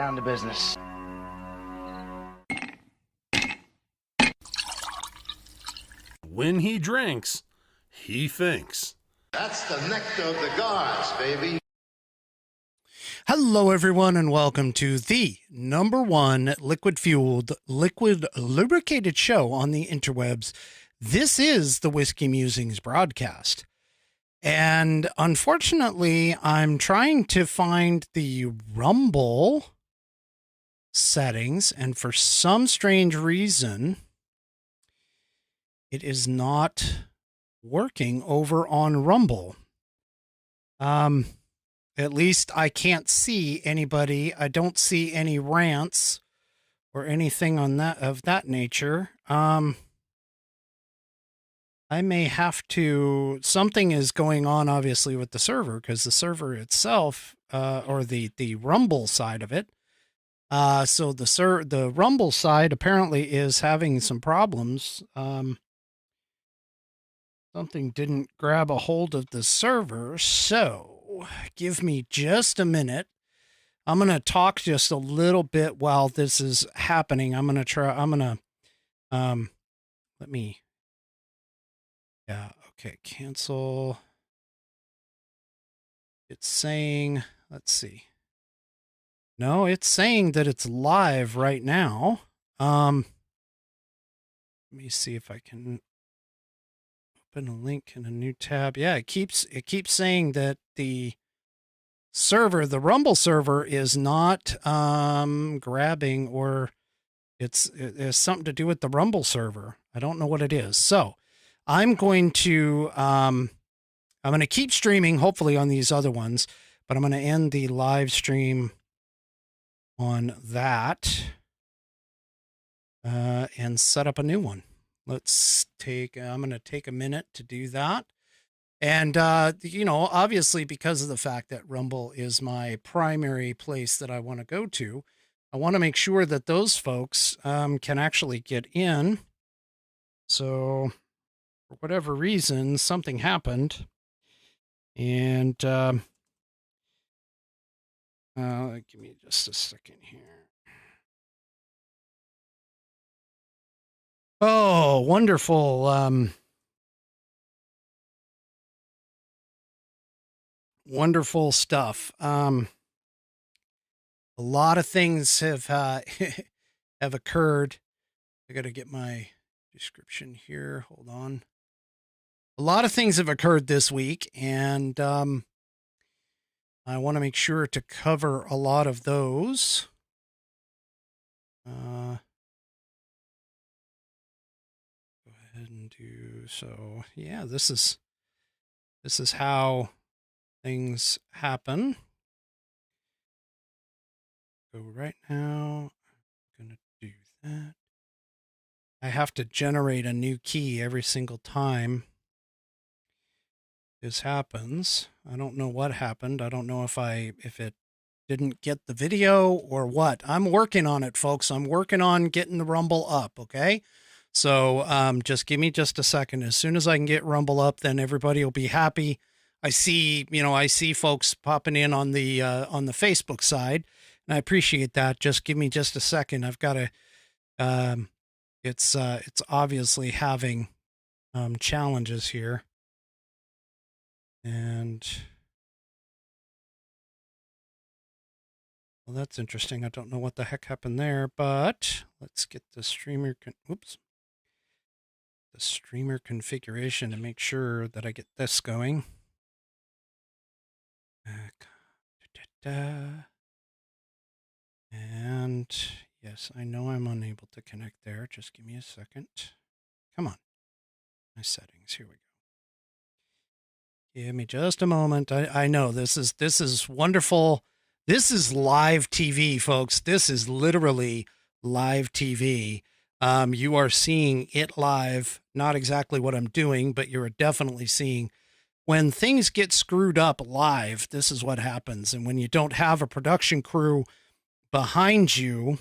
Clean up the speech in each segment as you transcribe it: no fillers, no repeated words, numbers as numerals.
down to business. When he drinks, he thinks. That's the nectar of the gods, baby. Hello, everyone, and welcome to the #1 liquid-fueled, liquid-lubricated show on the interwebs. This is the Whiskey Musings Broadcast. And unfortunately, I'm trying to find the Rumble settings, and for some strange reason, it is not working over on Rumble. At least I can't see anybody. I don't see any rants or anything on that of that nature. I may have to, something is going on obviously with the server, because the server itself, or the Rumble side of it. So the Rumble side apparently is having some problems. Something didn't grab a hold of the server, so give me just a minute. I'm going to talk just a little bit while this is happening. Okay, cancel. It's saying, let's see. No, it's saying that it's live right now. Let me see if I can open a link in a new tab. Yeah, it keeps saying that the server, the Rumble server, is not grabbing, or it has something to do with the Rumble server. I don't know what it is. So I'm going to keep streaming, hopefully, on these other ones, but I'm going to end the live stream on that and set up a new one. I'm going to take a minute to do that. And, obviously, because of the fact that Rumble is my primary place that I want to go to, I want to make sure that those folks can actually get in. So, for whatever reason, something happened. And give me just a second here. Oh, wonderful. Wonderful stuff. A lot of things have have occurred. I got to get my description here. Hold on. A lot of things have occurred this week, and I want to make sure to cover a lot of those. Go ahead and do so. Yeah, this is how things happen. So right now, I'm going to do that. I have to generate a new key every single time this happens. I don't know what happened. I don't know if it didn't get the video or what. I'm working on it, folks. I'm working on getting the Rumble up, okay? So just give me just a second. As soon as I can get Rumble up, then everybody will be happy. I see folks popping in on the Facebook side, and I appreciate that. Just give me just a second. I've got to. It's obviously having challenges here, and well, that's interesting. I don't know what the heck happened there, but let's get the streamer. The streamer configuration to make sure that I get this going. And yes, I know I'm unable to connect there. Just give me a second. Come on. My settings. Here we go. Give me just a moment. I know this is wonderful. This is live TV, folks. This is literally live TV. You are seeing it live. Not exactly what I'm doing, but you're definitely seeing when things get screwed up live. This is what happens. And when you don't have a production crew behind you,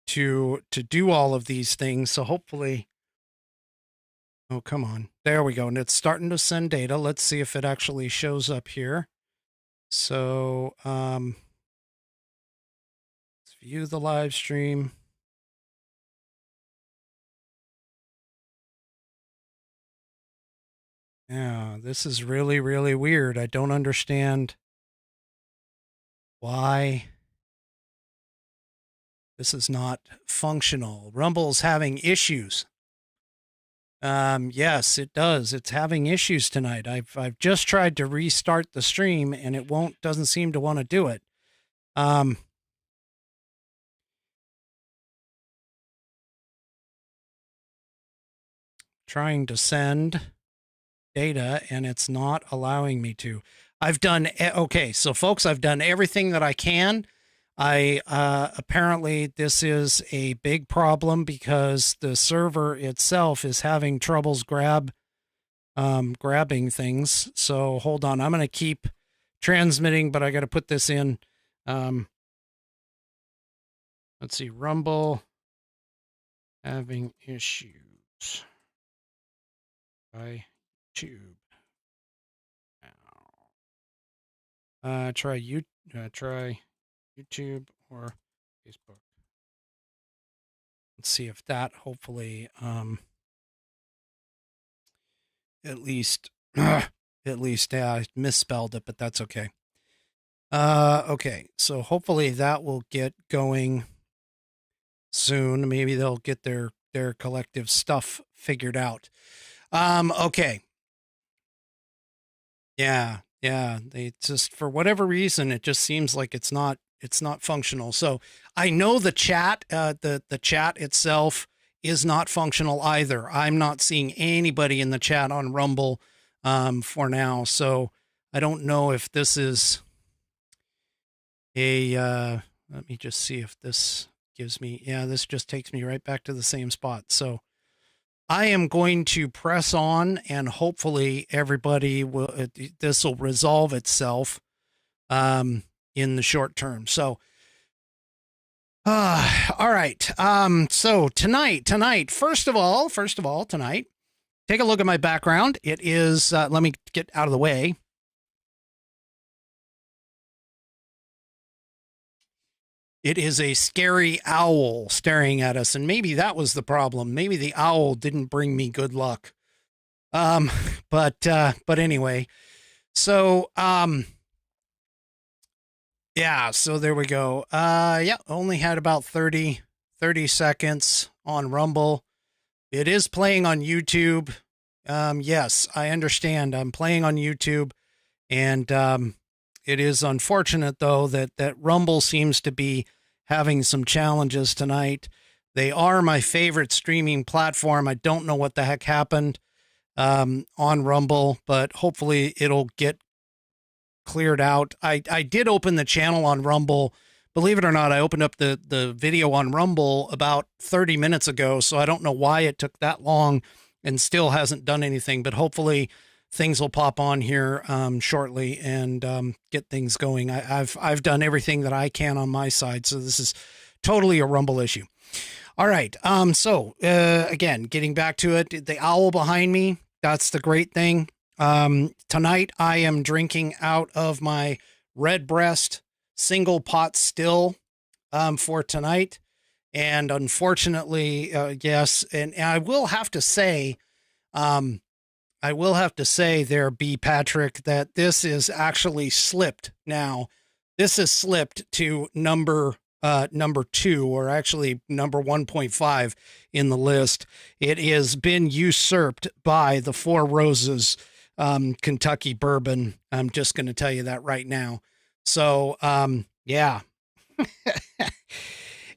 to do all of these things. So hopefully, oh, come on. There we go. And it's starting to send data. Let's see if it actually shows up here. So, let's view the live stream. Yeah, this is really, really weird. I don't understand why this is not functional. Rumble's having issues. Yes, it does. It's having issues tonight. I've just tried to restart the stream and it doesn't seem to want to do it. Trying to send data and it's not allowing me to. Okay, so folks, I've done everything that I can. Apparently this is a big problem because the server itself is having troubles grabbing things. So hold on, I'm going to keep transmitting, but I got to put this in. Let's see, Rumble having issues. By YouTube. Try YouTube or Facebook. Let's see if that hopefully at least I misspelled it, but that's okay. Okay, so hopefully that will get going soon. Maybe they'll get their collective stuff figured out. Okay. Yeah. They just, for whatever reason, it just seems like it's not functional. So I know the chat, the chat itself is not functional either. I'm not seeing anybody in the chat on Rumble, for now. So I don't know if this is let me just see if this gives me, this just takes me right back to the same spot. So I am going to press on and hopefully this will resolve itself, in the short term. So, all right. So tonight, first of all, tonight, take a look at my background. It is, let me get out of the way. It is a scary owl staring at us, and maybe that was the problem. Maybe the owl didn't bring me good luck. But anyway, so, yeah, so there we go. Only had about 30 seconds on Rumble. It is playing on YouTube. Yes, I understand. I'm playing on YouTube, and, it is unfortunate, though, that Rumble seems to be having some challenges tonight. They are my favorite streaming platform. I don't know what the heck happened on Rumble, but hopefully it'll get cleared out. I did open the channel on Rumble. Believe it or not, I opened up the video on Rumble about 30 minutes ago, so I don't know why it took that long and still hasn't done anything, but hopefully things will pop on here shortly and get things going. I've done everything that I can on my side, so this is totally a Rumble issue. All right. So again, getting back to it, the owl behind me, that's the great thing. Tonight I am drinking out of my Redbreast single pot still for tonight. And unfortunately, yes, and I will have to say, there, B. Patrick, that this is actually slipped now. This has slipped to number 2, or actually number 1.5 in the list. It has been usurped by the Four Roses Kentucky bourbon. I'm just going to tell you that right now. So, yeah.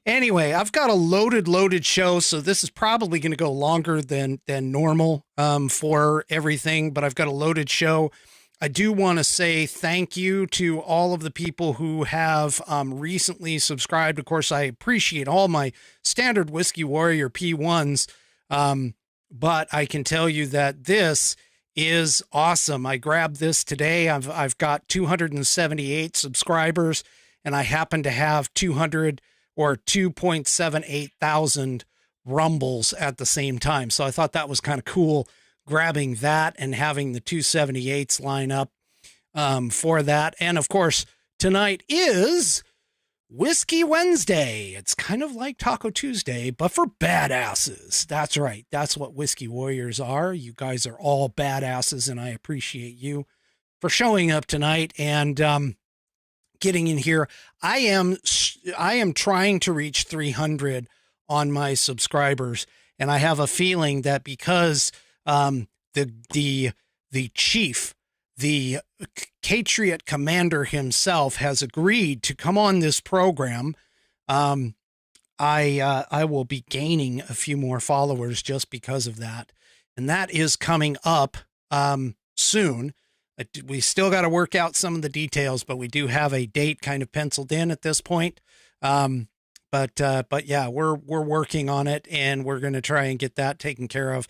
Anyway, I've got a loaded show, so this is probably going to go longer than normal for everything, but I've got a loaded show. I do want to say thank you to all of the people who have recently subscribed. Of course, I appreciate all my standard Whiskey Warrior P1s, but I can tell you that this is awesome. I grabbed this today. I've got 278 subscribers, and I happen to have 200 or 2.78 thousand rumbles at the same time. So I thought that was kind of cool, grabbing that and having the 278s line up. for that. And of course, tonight is Whiskey Wednesday. It's kind of like Taco Tuesday, but for badasses. That's right. That's what Whiskey Warriors are. You guys are all badasses, and I appreciate you for showing up tonight and getting in here. I am trying to reach 300 on my subscribers, and I have a feeling that because the chief, the Patriot commander himself, has agreed to come on this program, I will be gaining a few more followers just because of that. And that is coming up soon. We still got to work out some of the details, but we do have a date kind of penciled in at this point. But yeah, we're working on it, and we're going to try and get that taken care of.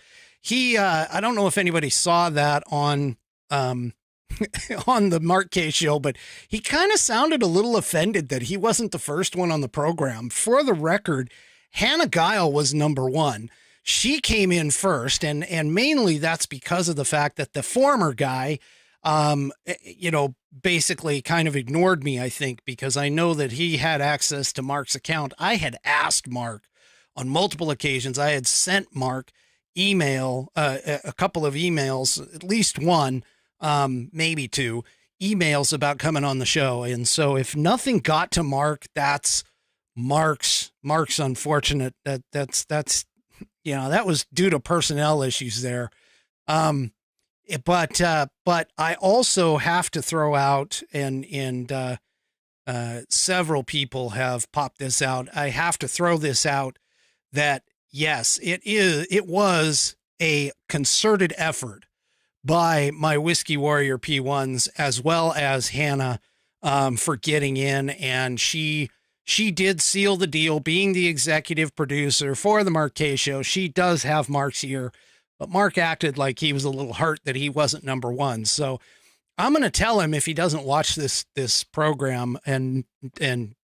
I don't know if anybody saw that on on the Mark K show, but he kind of sounded a little offended that he wasn't the first one on the program. For the record, Hannah Guile was number one. She came in first, and mainly that's because of the fact that the former guy, basically kind of ignored me, I think, because I know that he had access to Mark's account. I had asked Mark on multiple occasions. I had sent Mark a couple of emails, at least one, maybe two emails about coming on the show. And so if nothing got to Mark, that's Mark's unfortunate. That's that was due to personnel issues there. But I also have to throw out, and several people have popped this out. I have to throw this out that yes, it was a concerted effort by my Whiskey Warrior P1s as well as Hannah, for getting in. And she did seal the deal, being the executive producer for the Mark K show. She does have Mark's ear, but Mark acted like he was a little hurt that he wasn't number one. So I'm going to tell him, if he doesn't watch this program and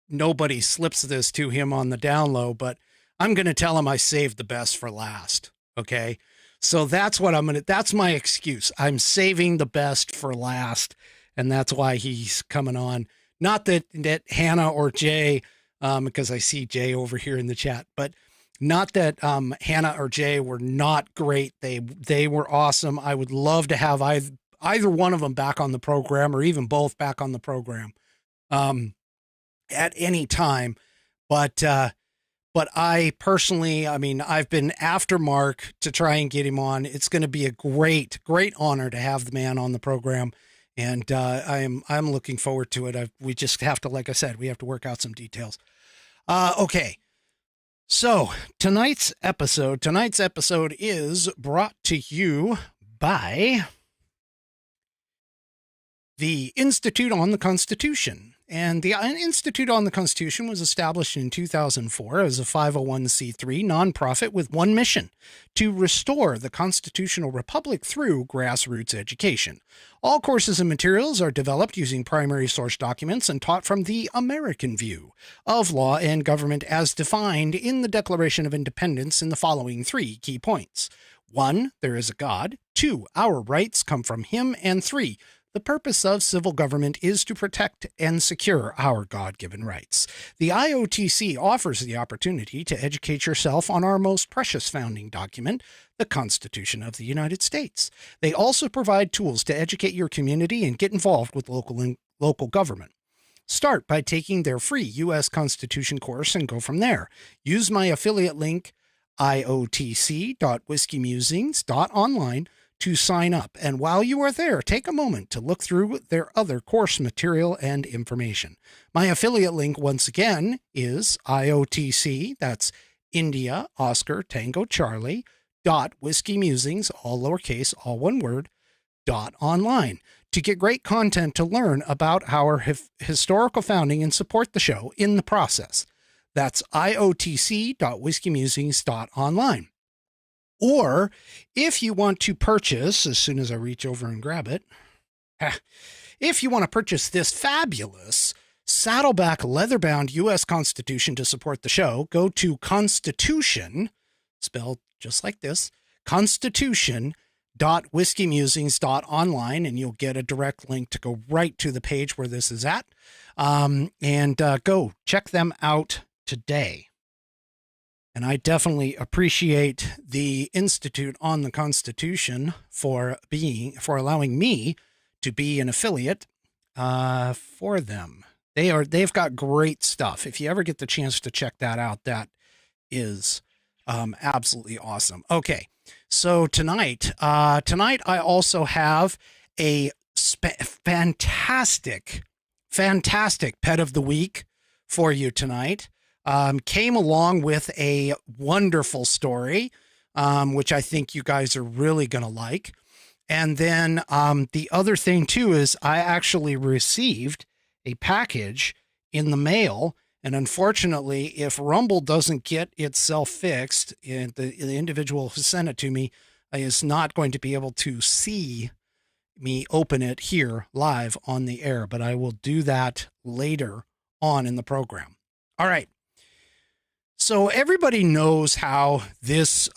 nobody slips this to him on the down low, but I'm going to tell him I saved the best for last. Okay. So that's what that's my excuse. I'm saving the best for last. And that's why he's coming on. Not that Hannah or Jay, because I see Jay over here in the chat, but not that Hannah or Jay were not great. They were awesome. I would love to have either one of them back on the program, or even both back on the program at any time. But I personally, I've been after Mark to try and get him on. It's going to be a great honor to have the man on the program. And I'm looking forward to it. We just have to, like I said, we have to work out some details. Okay. So tonight's episode is brought to you by the Institute on the Constitution. And the Institute on the Constitution was established in 2004 as a 501c3 nonprofit with one mission: to restore the constitutional republic through grassroots education. All courses and materials are developed using primary source documents and taught from the American view of law and government as defined in the Declaration of Independence in the following 3 key points. 1, there is a God. 2, our rights come from him. And 3, the purpose of civil government is to protect and secure our God-given rights. The IOTC offers the opportunity to educate yourself on our most precious founding document, the Constitution of the United States. They also provide tools to educate your community and get involved with local government. Start by taking their free U.S. Constitution course and go from there. Use my affiliate link, iotc.whiskeymusings.online, to sign up. And while you are there, take a moment to look through their other course material and information. My affiliate link, once again, is IOTC, that's India, Oscar, Tango, Charlie, .whiskeymusings, all lowercase, all one word, .online, to get great content to learn about our historical founding and support the show in the process. That's iotc.whiskeymusings.online. Or if you want to purchase, as soon as I reach over and grab it, if you want to purchase this fabulous Saddleback leather-bound U.S. Constitution to support the show, go to Constitution, spelled just like this, Constitution.com www.whiskeymusings.online, and you'll get a direct link to go right to the page where this is at. Go check them out today. And I definitely appreciate the Institute on the Constitution for allowing me to be an affiliate for them. They've got great stuff. If you ever get the chance to check that out, that is absolutely awesome. Okay, so tonight I also have a fantastic pet of the week for you tonight. Came along with a wonderful story, which I think you guys are really going to like. And then the other thing, too, is I actually received a package in the mail. And unfortunately, if Rumble doesn't get itself fixed, the individual who sent it to me is not going to be able to see me open it here live on the air. But I will do that later on in the program. All right. So everybody knows how this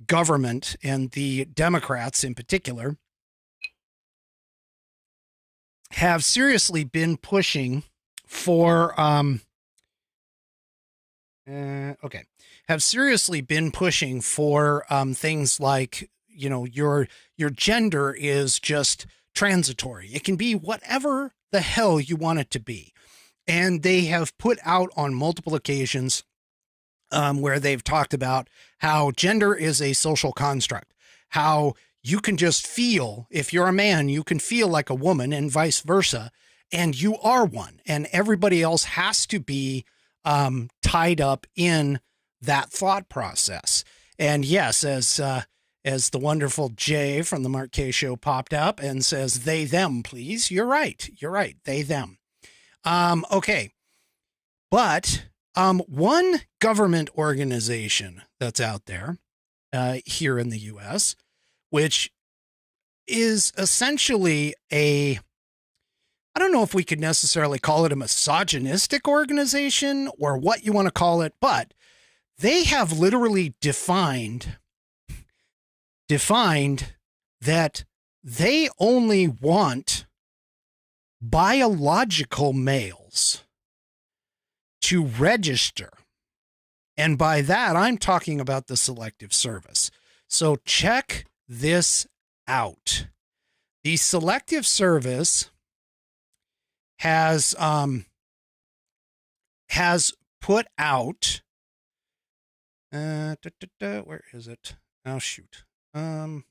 government and the Democrats in particular have seriously been pushing for things like, you know, your gender is just transitory. It can be whatever the hell you want it to be. And they have put out on multiple occasions where they've talked about how gender is a social construct, how you can just feel, if you're a man, you can feel like a woman and vice versa, and you are one, and everybody else has to be tied up in that thought process. And yes, as the wonderful Jay from the Mark K Show popped up and says, they, them, please. You're right. They, them. Okay. But one government organization that's out there here in the U.S., which is essentially I don't know if we could necessarily call it a misogynistic organization or what you want to call it, but they have literally defined that they only want biological males to register. And by that, I'm talking about the Selective Service. So check this out. The Selective Service has put out, where is it? Oh, shoot. Here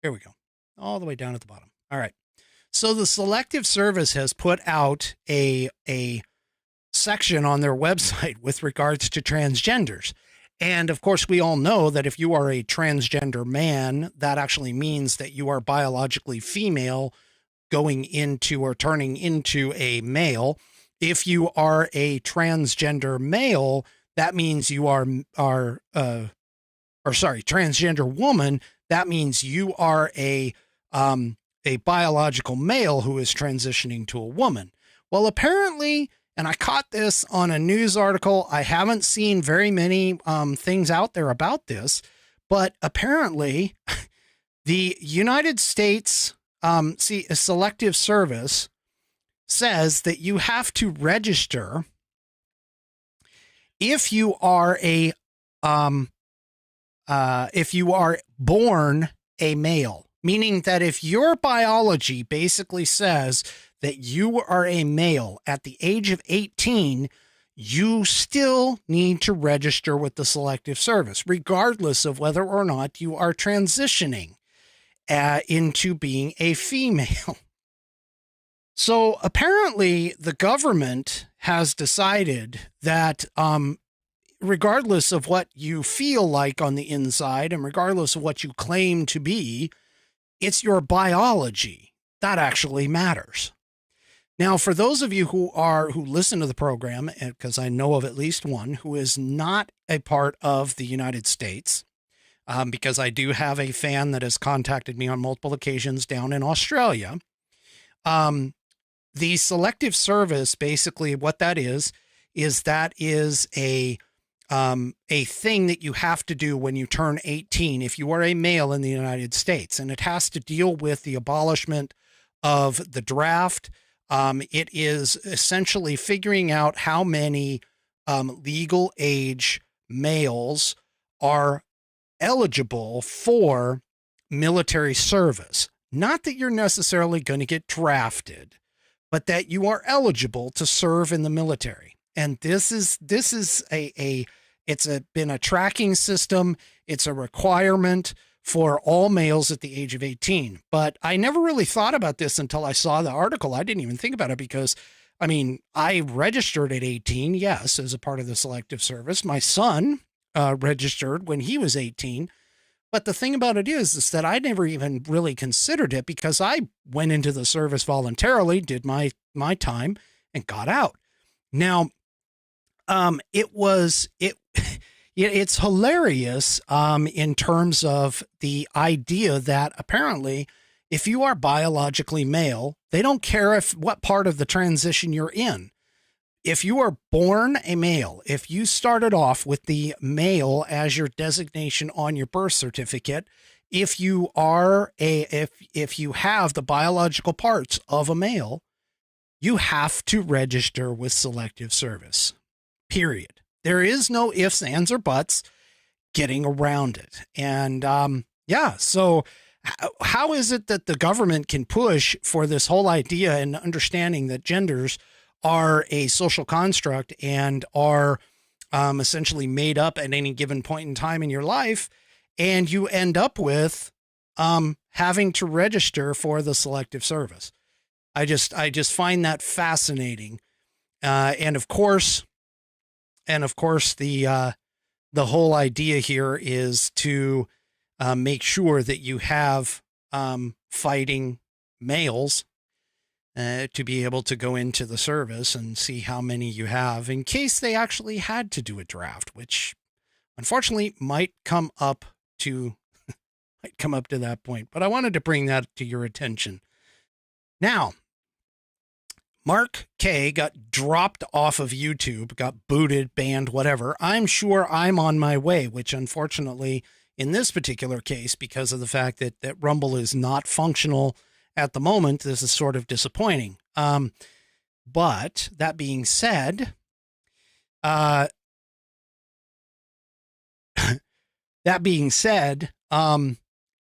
we go. All the way down at the bottom. All right. So the Selective Service has put out a section on their website with regards to transgenders. And of course, we all know that if you are a transgender man, that actually means that you are biologically female going into or turning into a male. If you are a transgender male, that means you transgender woman, that means you are a biological male who is transitioning to a woman. Well, apparently, and I caught this on a news article, I haven't seen very many things out there about this, but apparently the United States a Selective Service says that you have to register if you are born a male, meaning that if your biology basically says that you are a male at the age of 18, you still need to register with the Selective Service, regardless of whether or not you are transitioning into being a female. So apparently the government has decided that regardless of what you feel like on the inside and regardless of what you claim to be, it's your biology that actually matters. Now, for those of you who listen to the program, because I know of at least one who is not a part of the United States, because I do have a fan that has contacted me on multiple occasions down in Australia. The Selective Service, basically what that is a a thing that you have to do when you turn 18 if you are a male in the United States, and it has to deal with the abolishment of the draft. It is essentially figuring out how many legal age males are eligible for military service. Not that you're necessarily going to get drafted, but that you are eligible to serve in the military. And this is been a tracking system. It's a requirement for all males at the age of 18. But I never really thought about this until I saw the article. I didn't even think about it because, I mean, I registered at 18, yes, as a part of the Selective Service. My son registered when he was 18. But the thing about it is that I never even really considered it because I went into the service voluntarily, did my time, and got out. Now, it's hilarious in terms of the idea that apparently if you are biologically male, they don't care what part of the transition you're in. If you are born a male, if you started off with the male as your designation on your birth certificate, if you are if you have the biological parts of a male, you have to register with Selective Service. Period. There is no ifs, ands, or buts getting around it. And so how is it that the government can push for this whole idea and understanding that genders are a social construct and are essentially made up at any given point in time in your life, and you end up with having to register for the Selective Service? I just find that fascinating. And of course, the whole idea here is to make sure that you have fighting males to be able to go into the service and see how many you have in case they actually had to do a draft, which unfortunately might come up to that point. But I wanted to bring that to your attention. Now, Mark K got dropped off of YouTube, got booted, banned, whatever. I'm sure I'm on my way, which unfortunately in this particular case, because of the fact that Rumble is not functional at the moment, this is sort of disappointing. But that being said,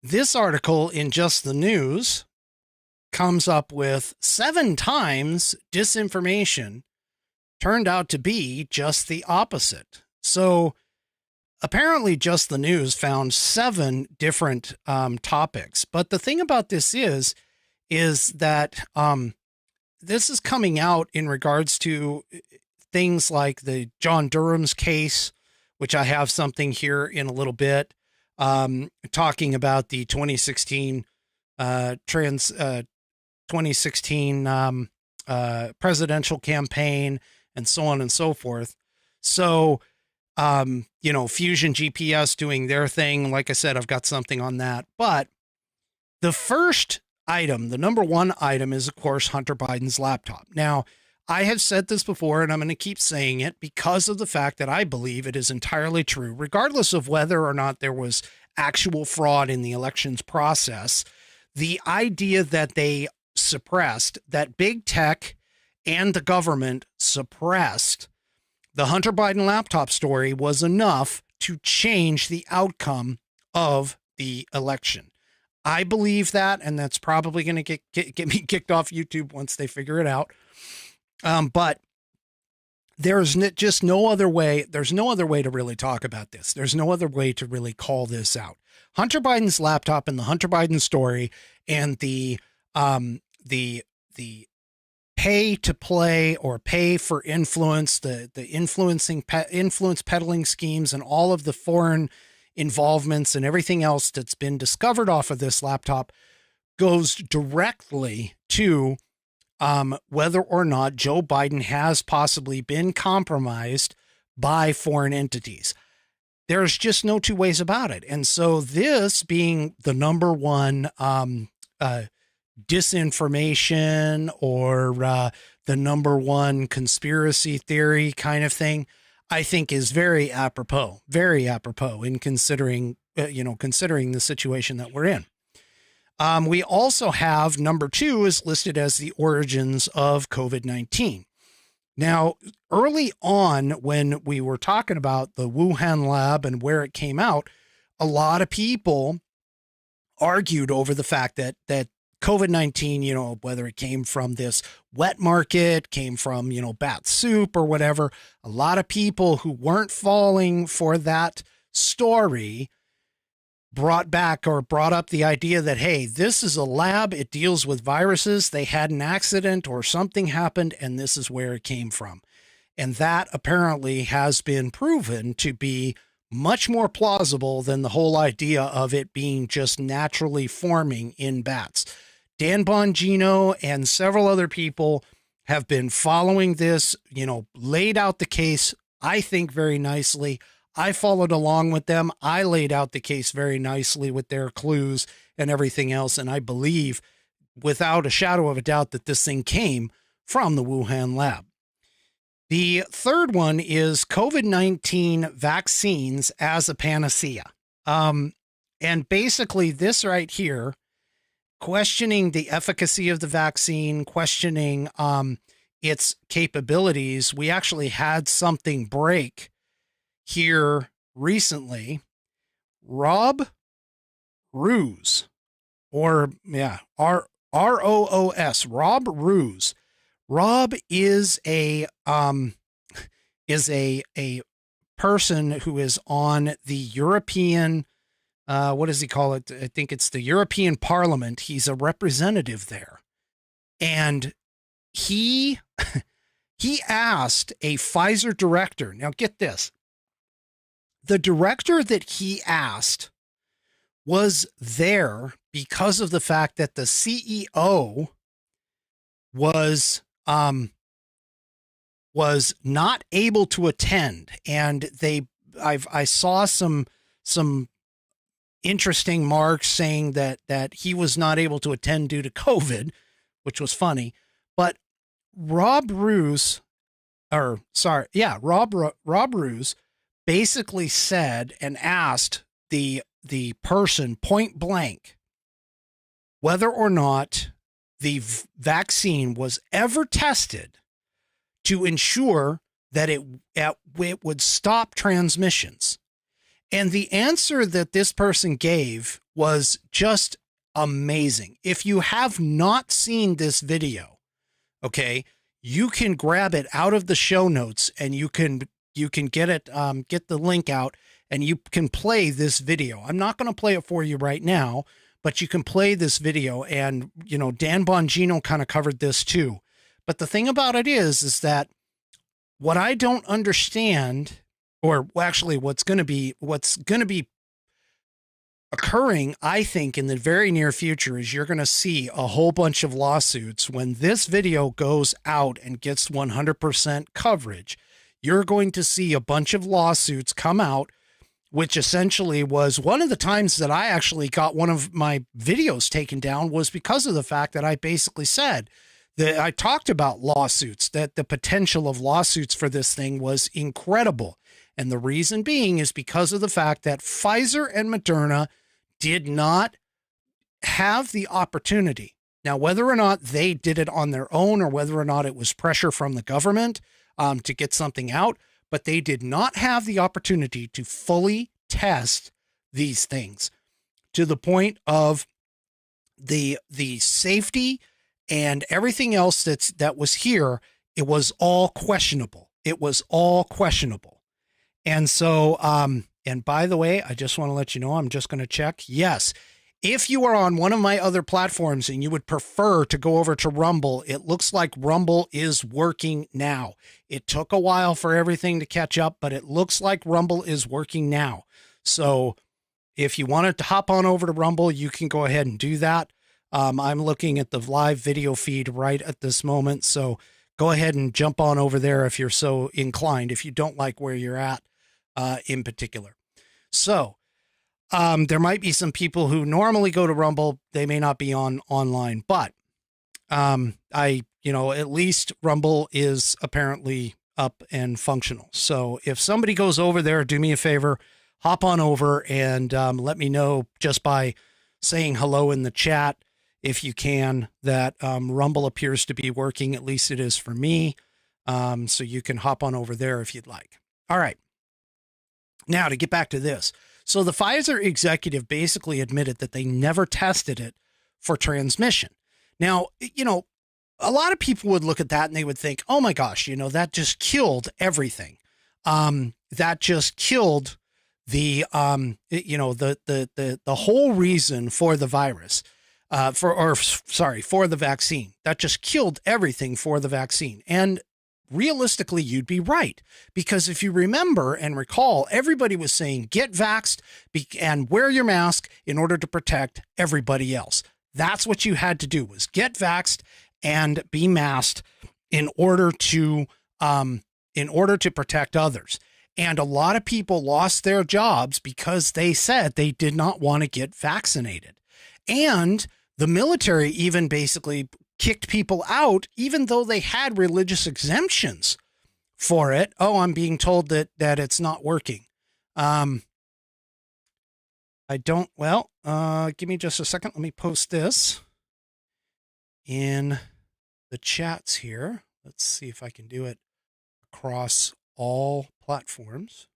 this article in Just the News comes up with 7 times disinformation turned out to be just the opposite. So apparently Just the News found 7 different topics. But the thing about this is that this is coming out in regards to things like the John Durham's case, which I have something here in a little bit, talking about the 2016 presidential campaign and so on and so forth. So, Fusion GPS doing their thing. Like I said, I've got something on that. But the first item, the number one item, is, of course, Hunter Biden's laptop. Now, I have said this before, and I'm going to keep saying it because of the fact that I believe it is entirely true, regardless of whether or not there was actual fraud in the elections process. The idea that they suppressed, that big tech and the government suppressed the Hunter Biden laptop story, was enough to change the outcome of the election. I believe that, and that's probably going to get me kicked off YouTube once they figure it out. But there's just no other way. There's no other way to really talk about this. There's no other way to really call this out. Hunter Biden's laptop and the Hunter Biden story and the pay to play or pay for influence, the influence peddling schemes and all of the foreign involvements and everything else that's been discovered off of this laptop goes directly to whether or not Joe Biden has possibly been compromised by foreign entities. There's just no two ways about it. And so this being the number one disinformation or the number one conspiracy theory kind of thing, I think is very apropos in considering, considering the situation that we're in. We also have number 2 is listed as the origins of COVID-19. Now, early on when we were talking about the Wuhan lab and where it came out, a lot of people argued over the fact that COVID-19, whether it came from this wet market, came from, bat soup or whatever, a lot of people who weren't falling for that story brought up the idea that, hey, this is a lab, it deals with viruses, they had an accident or something happened, and this is where it came from. And that apparently has been proven to be much more plausible than the whole idea of it being just naturally forming in bats. Dan Bongino and several other people have been following this, laid out the case, I think, very nicely. I followed along with them. I laid out the case very nicely with their clues and everything else. And I believe without a shadow of a doubt that this thing came from the Wuhan lab. The third one is COVID-19 vaccines as a panacea. And basically this right here, questioning the efficacy of the vaccine, questioning its capabilities. We actually had something break here recently. Rob Roos, R-O-O-S, Rob Roos. Rob is a person who is on the European, what does he call it? I think it's the European Parliament. He's a representative there. And he asked a Pfizer director. Now get this. The director that he asked was there because of the fact that the CEO was not able to attend. And I saw some interesting marks saying that he was not able to attend due to COVID, which was funny. But Rob Roos basically said and asked the person point blank whether or not the vaccine was ever tested to ensure that it would stop transmissions. And the answer that this person gave was just amazing. If you have not seen this video, okay, you can grab it out of the show notes and you can get it, get the link out and you can play this video. I'm not going to play it for you right now, but you can play this video. And, Dan Bongino kind of covered this too. But the thing about it is that what I don't understand, or actually what's going to be occurring, I think, in the very near future is you're going to see a whole bunch of lawsuits when this video goes out and gets 100% coverage. You're going to see a bunch of lawsuits come out, which essentially was one of the times that I actually got one of my videos taken down was because of the fact that I basically said that I talked about lawsuits, that the potential of lawsuits for this thing was incredible. And the reason being is because of the fact that Pfizer and Moderna did not have the opportunity. Now, whether or not they did it on their own or whether or not it was pressure from the government to get something out, but they did not have the opportunity to fully test these things to the point of the safety and everything else that was here. It was all questionable. And so, and by the way, I just want to let you know, I'm just going to check. Yes. If you are on one of my other platforms and you would prefer to go over to Rumble, it looks like Rumble is working now. It took a while for everything to catch up, but it looks like Rumble is working now. So if you wanted to hop on over to Rumble, you can go ahead and do that. I'm looking at the live video feed right at this moment. So go ahead and jump on over there if you're so inclined, if you don't like where you're at in particular. So there might be some people who normally go to Rumble. They may not be online, but at least Rumble is apparently up and functional. So if somebody goes over there, do me a favor, hop on over and let me know just by saying hello in the chat, if you can, that Rumble appears to be working. At least it is for me. So you can hop on over there if you'd like. All right. Now to get back to this. So the Pfizer executive basically admitted that they never tested it for transmission. Now, you know, a lot of people would look at that and they would think, oh my gosh, you know, that just killed everything. That just killed the, you know, the whole reason for the virus, for the vaccine. That just killed everything for the vaccine. And realistically, you'd be right. Because if you remember and recall, everybody was saying, get vaxxed and wear your mask in order to protect everybody else. That's what you had to do, was get vaxxed and be masked in order to protect others. And a lot of people lost their jobs because they said they did not want to get vaccinated. And the military even basically kicked people out, even though they had religious exemptions for it. Oh, I'm being told that it's not working. Give me just a second. Let me post this in the chats here. Let's see if I can do it across all platforms.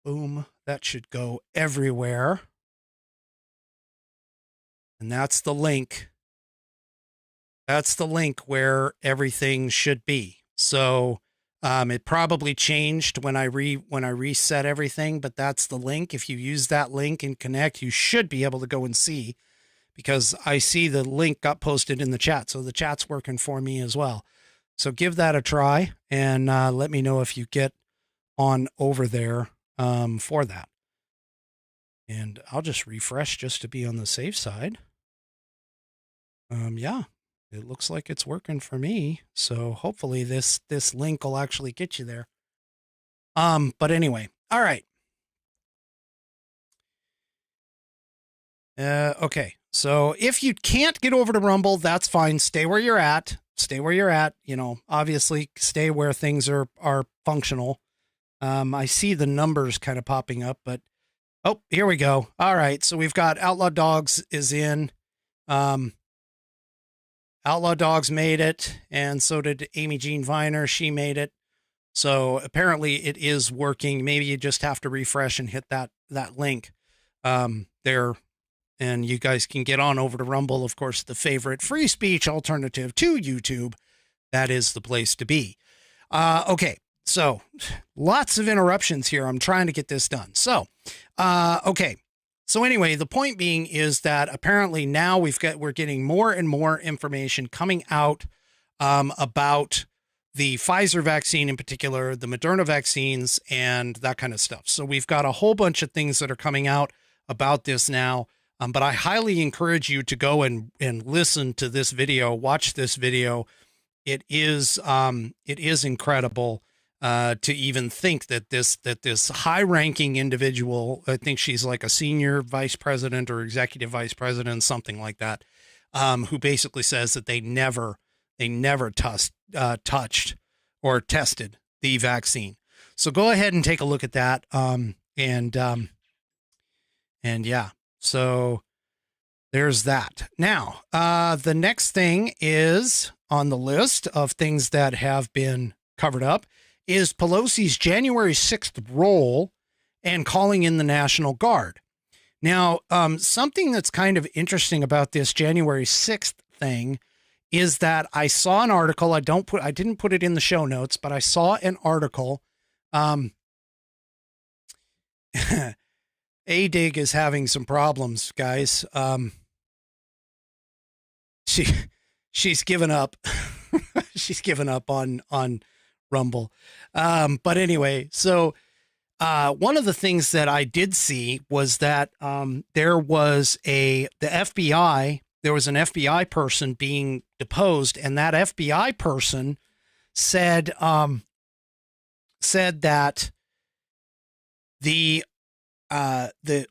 Boom. That should go everywhere. And that's the link. That's the link where everything should be. So it probably changed when I reset everything, but that's the link. If you use that link and connect, you should be able to go and see, because I see the link got posted in the chat. So the chat's working for me as well. So give that a try and let me know if you get on over there for that. And I'll just refresh just to be on the safe side. Yeah, it looks like it's working for me. So hopefully this link will actually get you there. But anyway, all right. Okay. So if you can't get over to Rumble, that's fine. Stay where you're at. Stay where you're at. You know, obviously stay where things are functional. I see the numbers kind of popping up, but oh, here we go. All right. So we've got Outlaw Dogs is in. Outlaw Dogs made it, and so did Amy Jean Viner. She made it. So apparently it is working. Maybe you just have to refresh and hit that link there, and you guys can get on over to Rumble. Of course, the favorite free speech alternative to YouTube. That is the place to be. Okay. So lots of interruptions here. I'm trying to get this done. So, okay. So anyway, the point being is that apparently now we're getting more and more information coming out about the Pfizer vaccine in particular, the Moderna vaccines, and that kind of stuff. So we've got a whole bunch of things that are coming out about this now. But I highly encourage you to go and listen to this video, watch this video. It is incredible. To even think that this high-ranking individual, I think she's like a senior vice president or executive vice president, something like that, who basically says that they never touched or tested the vaccine. So go ahead and take a look at that. And yeah, so there's that. Now, the next thing is on the list of things that have been covered up is Pelosi's January 6th role and calling in the National Guard. Now, something that's kind of interesting about this January 6th thing is that I saw an article. I didn't put it in the show notes, but I saw an article. A-Dig is having some problems, guys. She's given up. She's given up on Rumble. But anyway, so one of the things that I did see was that there was an FBI person being deposed, and that FBI person said that the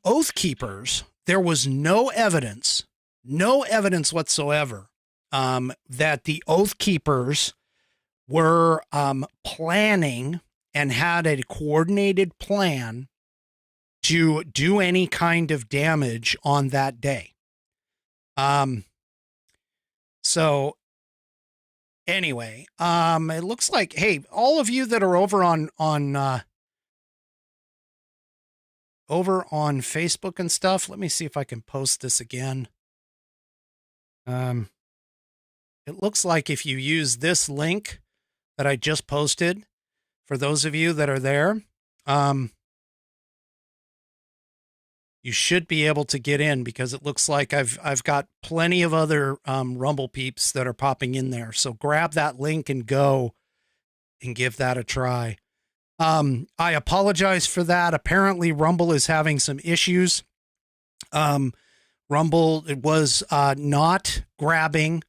Oath Keepers, there was no evidence whatsoever that the Oath Keepers were planning and had a coordinated plan to do any kind of damage on that day. So anyway, it looks like, hey, all of you that are over on Facebook and stuff, let me see if I can post this again. It looks like if you use this link that I just posted, for those of you that are there, you should be able to get in, because it looks like I've got plenty of other Rumble peeps that are popping in there. So grab that link and go and give that a try. I apologize for that. Apparently Rumble is having some issues. Rumble, it was not grabbing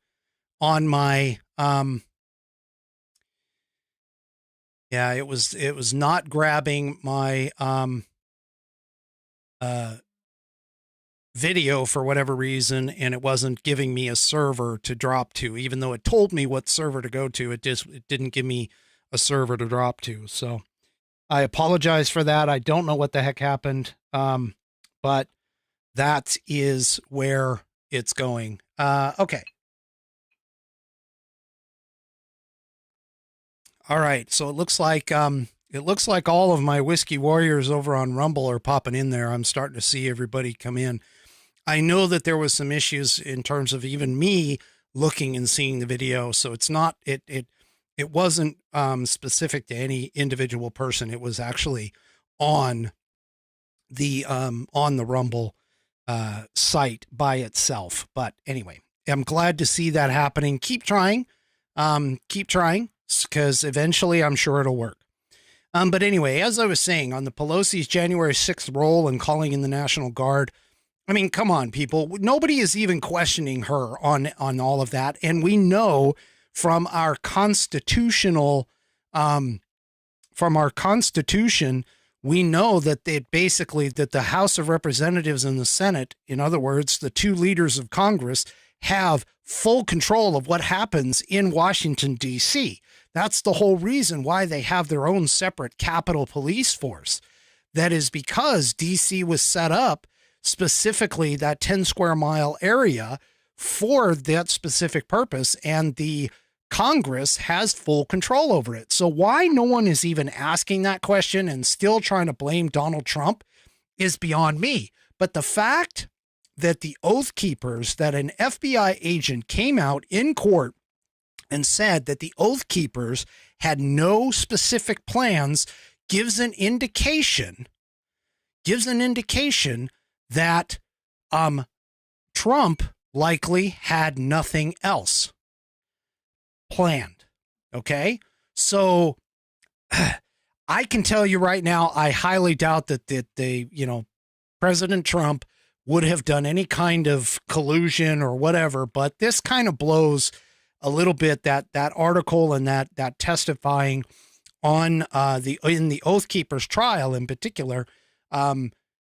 on my it was not grabbing my video for whatever reason, and it wasn't giving me a server to drop to, even though it told me what server to go to. It didn't give me a server to drop to. So I apologize for that. I don't know what the heck happened. But that is where it's going. Okay. All right. So it looks like all of my Whiskey Warriors over on Rumble are popping in there. I'm starting to see everybody come in. I know that there was some issues in terms of even me looking and seeing the video. So it's not, it wasn't specific to any individual person. It was actually on the Rumble site by itself. But anyway, I'm glad to see that happening. Keep trying, because eventually I'm sure it'll work. But anyway, as I was saying, on the Pelosi's January 6th roll and calling in the National Guard, I mean, come on, people. Nobody is even questioning her on all of that. And we know from our constitution, we know that that the House of Representatives and the Senate, in other words, the two leaders of Congress, have full control of what happens in Washington, D.C. That's the whole reason why they have their own separate Capitol Police Force. That is because D.C. was set up specifically, that 10 square mile area, for that specific purpose, and the Congress has full control over it. So why no one is even asking that question and still trying to blame Donald Trump is beyond me. But the fact that the Oath Keepers, that an FBI agent came out in court and said that the Oath Keepers had no specific plans, gives an indication that Trump likely had nothing else planned. Okay. So I can tell you right now, I highly doubt that President Trump would have done any kind of collusion or whatever, but this kind of blows a little bit that article and that testifying on in the Oath Keepers trial in particular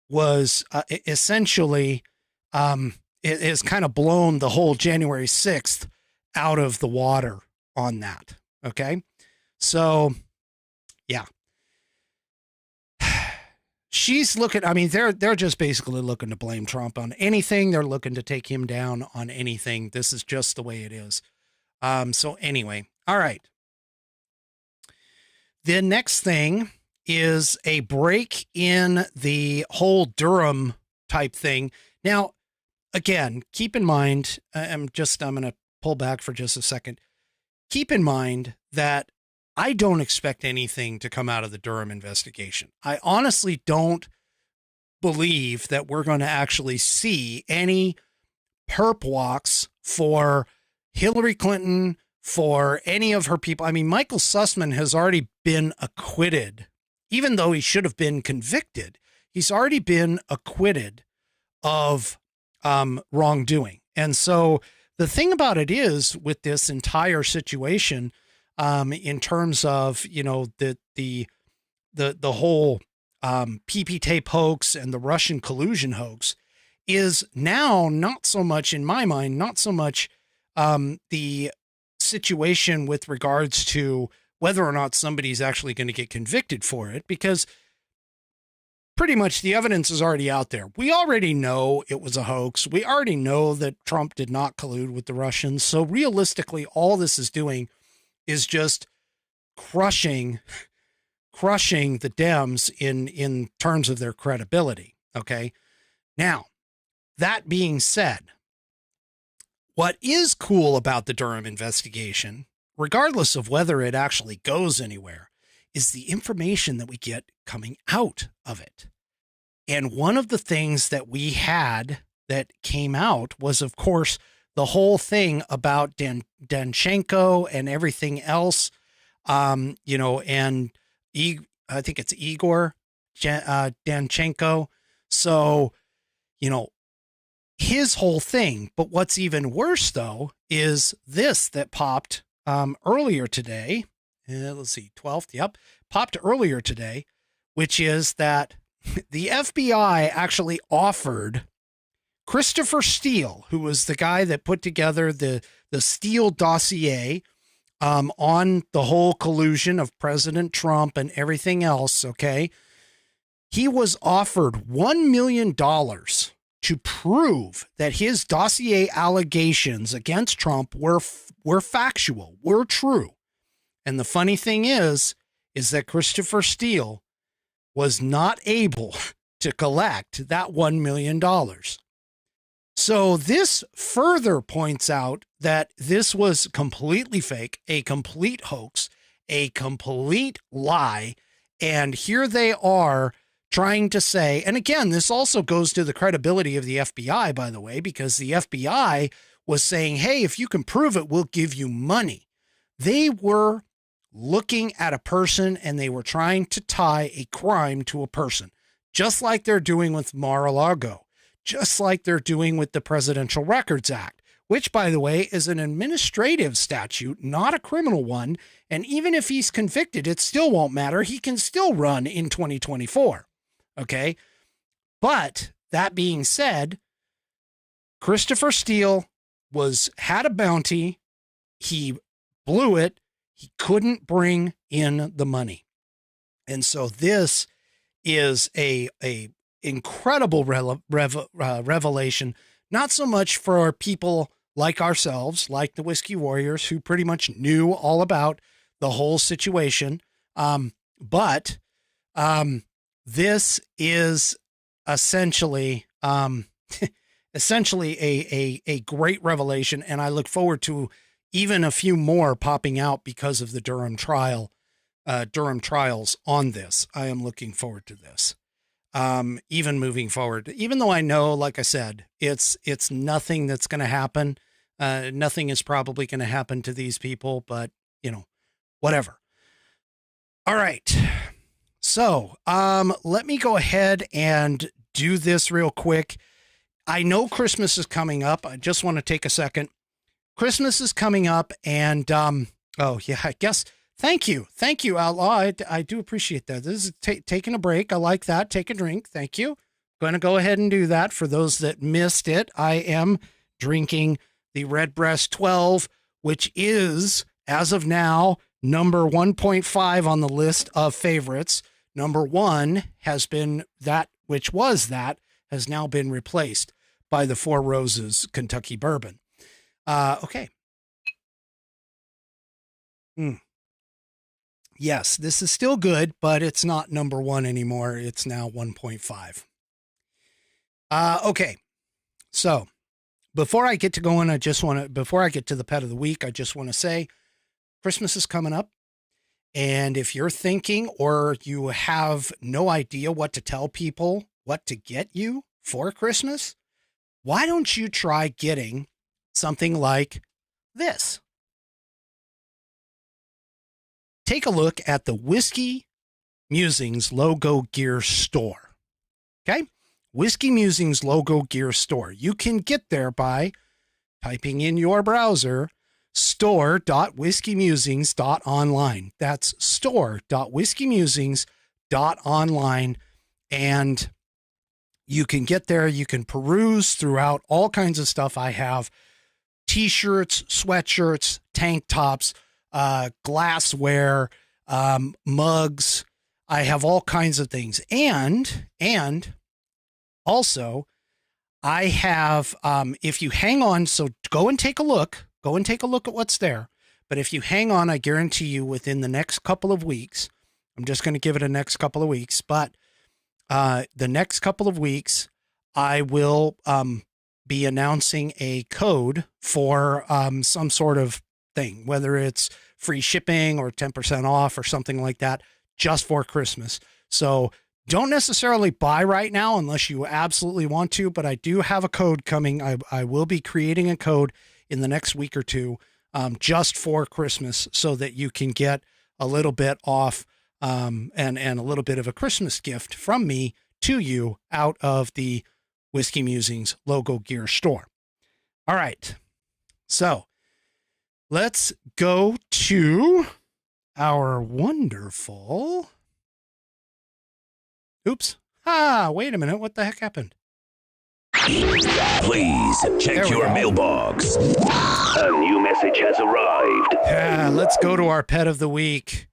was essentially it has kind of blown the whole January 6th out of the water on that. Okay. So yeah, she's looking, I mean, they're just basically looking to blame Trump on anything. They're looking to take him down on anything. This is just the way it is. So anyway, all right. The next thing is a break in the whole Durham type thing. Now, again, keep in mind, I'm going to pull back for just a second. Keep in mind that I don't expect anything to come out of the Durham investigation. I honestly don't believe that we're going to actually see any perp walks for Hillary Clinton, for any of her people. I mean, Michael Sussman has already been acquitted, even though he should have been convicted. He's already been acquitted of wrongdoing. And so the thing about it is, with this entire situation, in terms of, the whole PP tape hoax and the Russian collusion hoax, is now not so much, in my mind, not so much the situation with regards to whether or not somebody's actually going to get convicted for it, because pretty much the evidence is already out there. We already know it was a hoax. We already know that Trump did not collude with the Russians. So realistically, all this is doing is just crushing the Dems in terms of their credibility. Okay. Now, that being said, what is cool about the Durham investigation, regardless of whether it actually goes anywhere, is the information that we get coming out of it. And one of the things that we had that came out was, of course, the whole thing about Danchenko and everything else, and I think it's Igor Danchenko. So, his whole thing. But what's even worse, though, is this that popped earlier today. Let's see, 12th. Yep. Popped earlier today, which is that the FBI actually offered Christopher Steele, who was the guy that put together the Steele dossier on the whole collusion of President Trump and everything else. Okay. He was offered $1 million to prove that his dossier allegations against Trump were factual, were true. And the funny thing is that Christopher Steele was not able to collect that $1 million. So this further points out that this was completely fake, a complete hoax, a complete lie. And here they are trying to say, and again, this also goes to the credibility of the FBI, by the way, because the FBI was saying, hey, if you can prove it, we'll give you money. They were looking at a person and they were trying to tie a crime to a person, just like they're doing with Mar-a-Lago, just like they're doing with the Presidential Records Act, which, by the way, is an administrative statute, not a criminal one. And even if he's convicted, it still won't matter. He can still run in 2024. Okay. But that being said, Christopher Steele had a bounty. He blew it. He couldn't bring in the money. And so this is a incredible revelation, not so much for people like ourselves, like the Whiskey Warriors, who pretty much knew all about the whole situation. But this is essentially a great revelation. And I look forward to even a few more popping out because of the Durham trials on this. I am looking forward to this. Even moving forward, even though I know, like I said, it's nothing that's going to happen. Nothing is probably going to happen to these people, but whatever. All right. So, let me go ahead and do this real quick. I know Christmas is coming up. I just want to take a second. Christmas is coming up, and, I guess, thank you, Outlaw. I do appreciate that. This is taking a break. I like that. Take a drink. Thank you. Going to go ahead and do that. For those that missed it, I am drinking the Redbreast 12, which is, as of now, number 1.5 on the list of favorites. Number 1 has been that, which was that, has now been replaced by the Four Roses Kentucky Bourbon. Okay. Yes, this is still good, but it's not number 1 anymore. It's now 1.5. Okay. So before I get to going, before I get to the pet of the week, I just want to say Christmas is coming up. And if you're thinking, or you have no idea what to tell people, what to get you for Christmas, why don't you try getting something like this? Take a look at the Whiskey Musings Logo Gear Store. Okay? Whiskey Musings Logo Gear Store. You can get there by typing in your browser store.whiskeymusings.online. That's store.whiskeymusings.online. And you can get there. You can peruse throughout all kinds of stuff I have. t-shirts, sweatshirts, tank tops, glassware, mugs. I have all kinds of things. And also I have, if you hang on, so go and take a look at what's there. But if you hang on, I guarantee you within the next couple of weeks, I'm just going to give it a next couple of weeks, but the next couple of weeks, I will be announcing a code for some sort of thing, whether it's free shipping or 10% off or something like that, just for Christmas. So don't necessarily buy right now unless you absolutely want to, but I do have a code coming. I will be creating a code in the next week or two just for Christmas so that you can get a little bit off and a little bit of a Christmas gift from me to you out of the Whiskey Musings logo gear store. All right. So let's go to our wonderful... Oops. Wait a minute. What the heck happened? Please check your mailbox. A new message has arrived. Let's go to our pet of the week.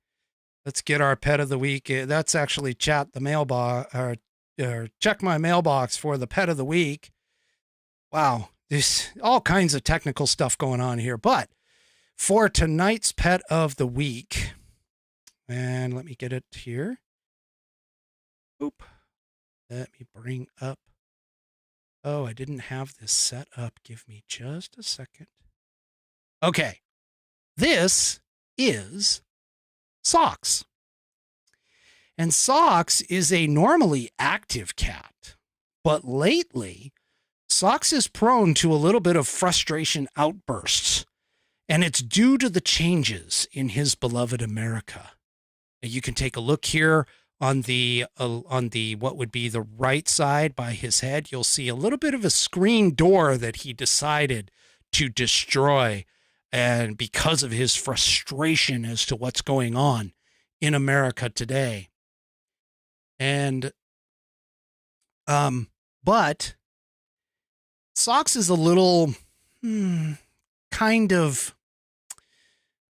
Let's get our pet of the week. That's actually chat the mailbox or check my mailbox for the pet of the week. Wow. There's all kinds of technical stuff going on here, but for tonight's pet of the week, and let me get it here. Oop. Let me bring up. Oh, I didn't have this set up. Give me just a second. Okay. This is Socks. And Socks is a normally active cat, but lately, Socks is prone to a little bit of frustration outbursts, and it's due to the changes in his beloved America. You can take a look here on the what would be the right side by his head. You'll see a little bit of a screen door that he decided to destroy, and because of his frustration as to what's going on in America today. And but Socks is a little kind of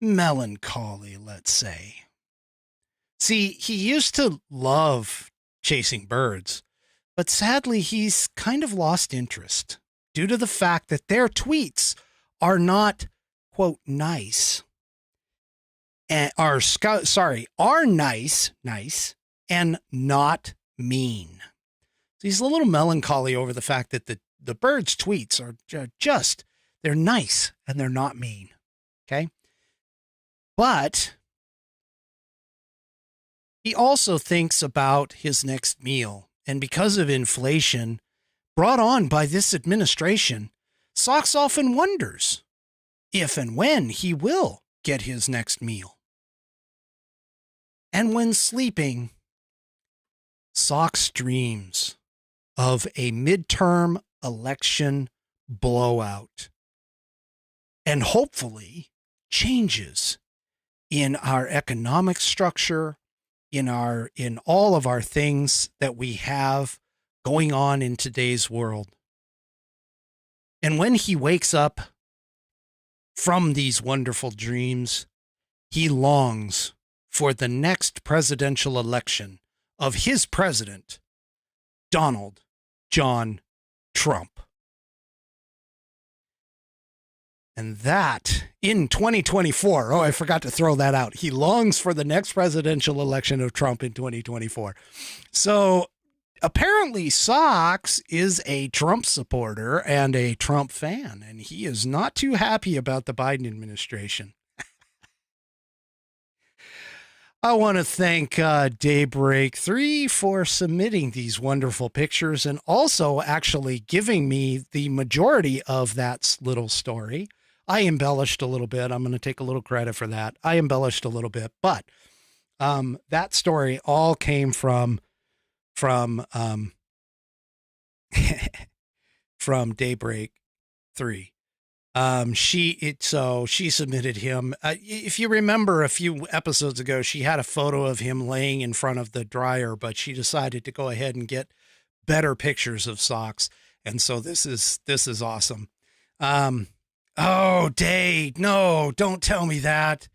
melancholy, let's say. See, he used to love chasing birds, but sadly he's kind of lost interest due to the fact that their tweets are not, quote, nice. And are nice and not mean. So he's a little melancholy over the fact that the bird's tweets are just, they're nice and they're not mean. Okay. But he also thinks about his next meal. And because of inflation brought on by this administration, Socks often wonders if and when he will get his next meal. And when sleeping, Socks dreams of a midterm election blowout and hopefully changes in our economic structure, in all of our things that we have going on in today's world. And when he wakes up from these wonderful dreams, he longs for the next presidential election of his president, Donald John Trump. And that in 2024, I forgot to throw that out. He longs for the next presidential election of Trump in 2024. So apparently Socks is a Trump supporter and a Trump fan, and he is not too happy about the Biden administration. I want to thank Daybreak 3 for submitting these wonderful pictures and also actually giving me the majority of that little story. I embellished a little bit. I'm going to take a little credit for that. I embellished a little bit, but that story all came from Daybreak 3. She submitted him. If you remember a few episodes ago, she had a photo of him laying in front of the dryer, but she decided to go ahead and get better pictures of Socks. And so this is awesome. Oh, Day, no, don't tell me that.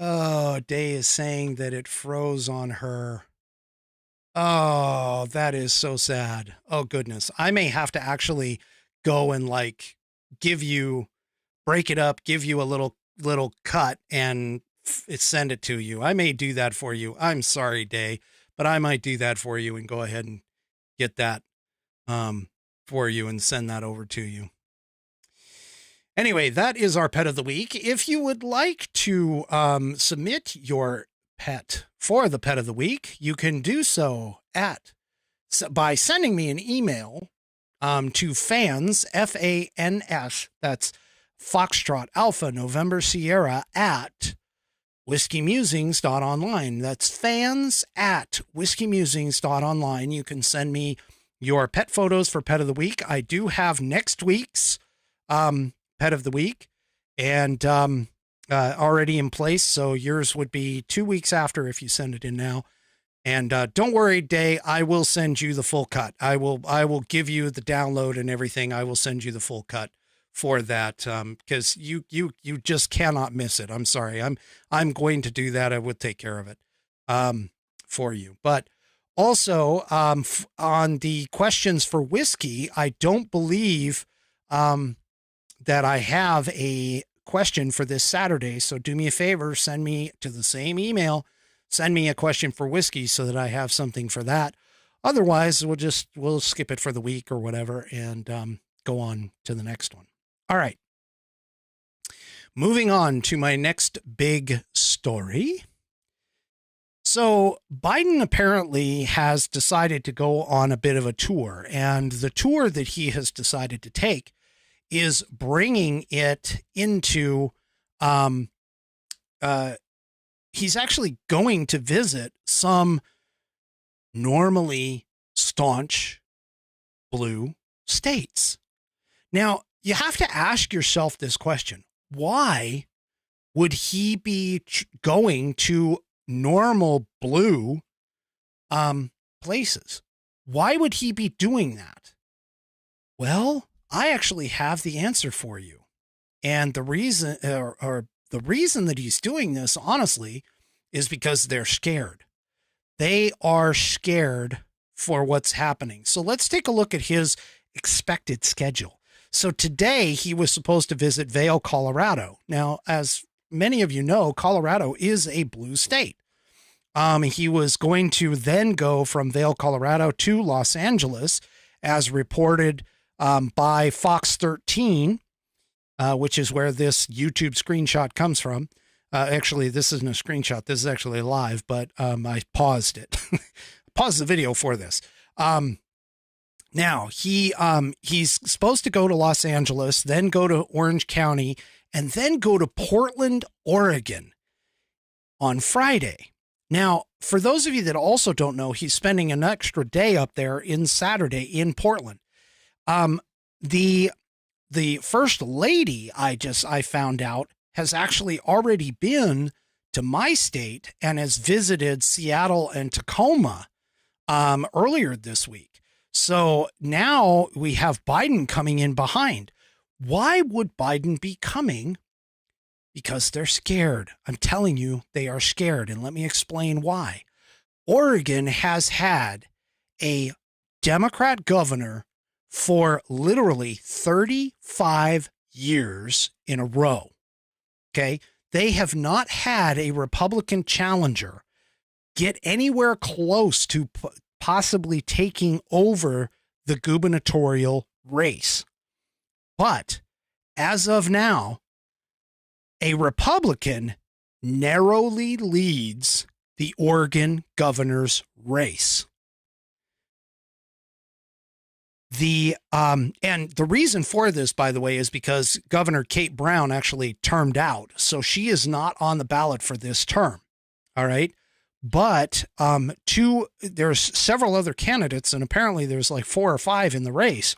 Oh, Day is saying that it froze on her. Oh, that is so sad. Oh, goodness. I may have to actually go and like break it up, give you a little cut and send it to you. I may do that for you. I'm sorry, Day, but I might do that for you and go ahead and get that for you and send that over to you. Anyway, that is our pet of the week. If you would like to submit your pet for the pet of the week, you can do so by sending me an email to fans, FANS, that's Foxtrot Alpha November Sierra at whiskeymusings.online. That's fans at whiskeymusings.online. You can send me your pet photos for pet of the week. I do have next week's pet of the week and already in place. So yours would be 2 weeks after if you send it in now. And don't worry, Day, I will send you the full cut. I will give you the download and everything. I will send you the full cut for that because you just cannot miss it. I'm sorry. I'm going to do that. I would take care of it for you. But also on the questions for whiskey, I don't believe that I have a question for this Saturday. So do me a favor, send me to the same email, send me a question for whiskey so that I have something for that. Otherwise, we'll skip it for the week or whatever and go on to the next one. All right. Moving on to my next big story. So Biden apparently has decided to go on a bit of a tour, and the tour that he has decided to take is bringing it into, he's actually going to visit some normally staunch blue states. Now, you have to ask yourself this question. Why would he be going to normal blue places? Why would he be doing that? Well, I actually have the answer for you. And the reason the reason that he's doing this, honestly, is because they're scared. They are scared for what's happening. So let's take a look at his expected schedule. So today he was supposed to visit Vail, Colorado. Now, as many of you know, Colorado is a blue state. He was going to then go from Vail, Colorado to Los Angeles, as reported by Fox 13, which is where this YouTube screenshot comes from. Actually, this isn't a screenshot. This is actually live, but I paused it. Paused the video for this. Now, he's supposed to go to Los Angeles, then go to Orange County, and then go to Portland, Oregon on Friday. Now, for those of you that also don't know, he's spending an extra day up there in Saturday in Portland. The first lady I found out has actually already been to my state and has visited Seattle and Tacoma earlier this week. So now we have Biden coming in behind. Why would Biden be coming? Because they're scared. I'm telling you, they are scared. And let me explain why. Oregon has had a Democrat governor for literally 35 years in a row. Okay. They have not had a Republican challenger get anywhere close to possibly taking over the gubernatorial race. But as of now, a Republican narrowly leads the Oregon governor's race. And the reason for this, by the way, is because Governor Kate Brown actually termed out. So she is not on the ballot for this term. All right. But there's several other candidates, and apparently there's like 4 or 5 in the race.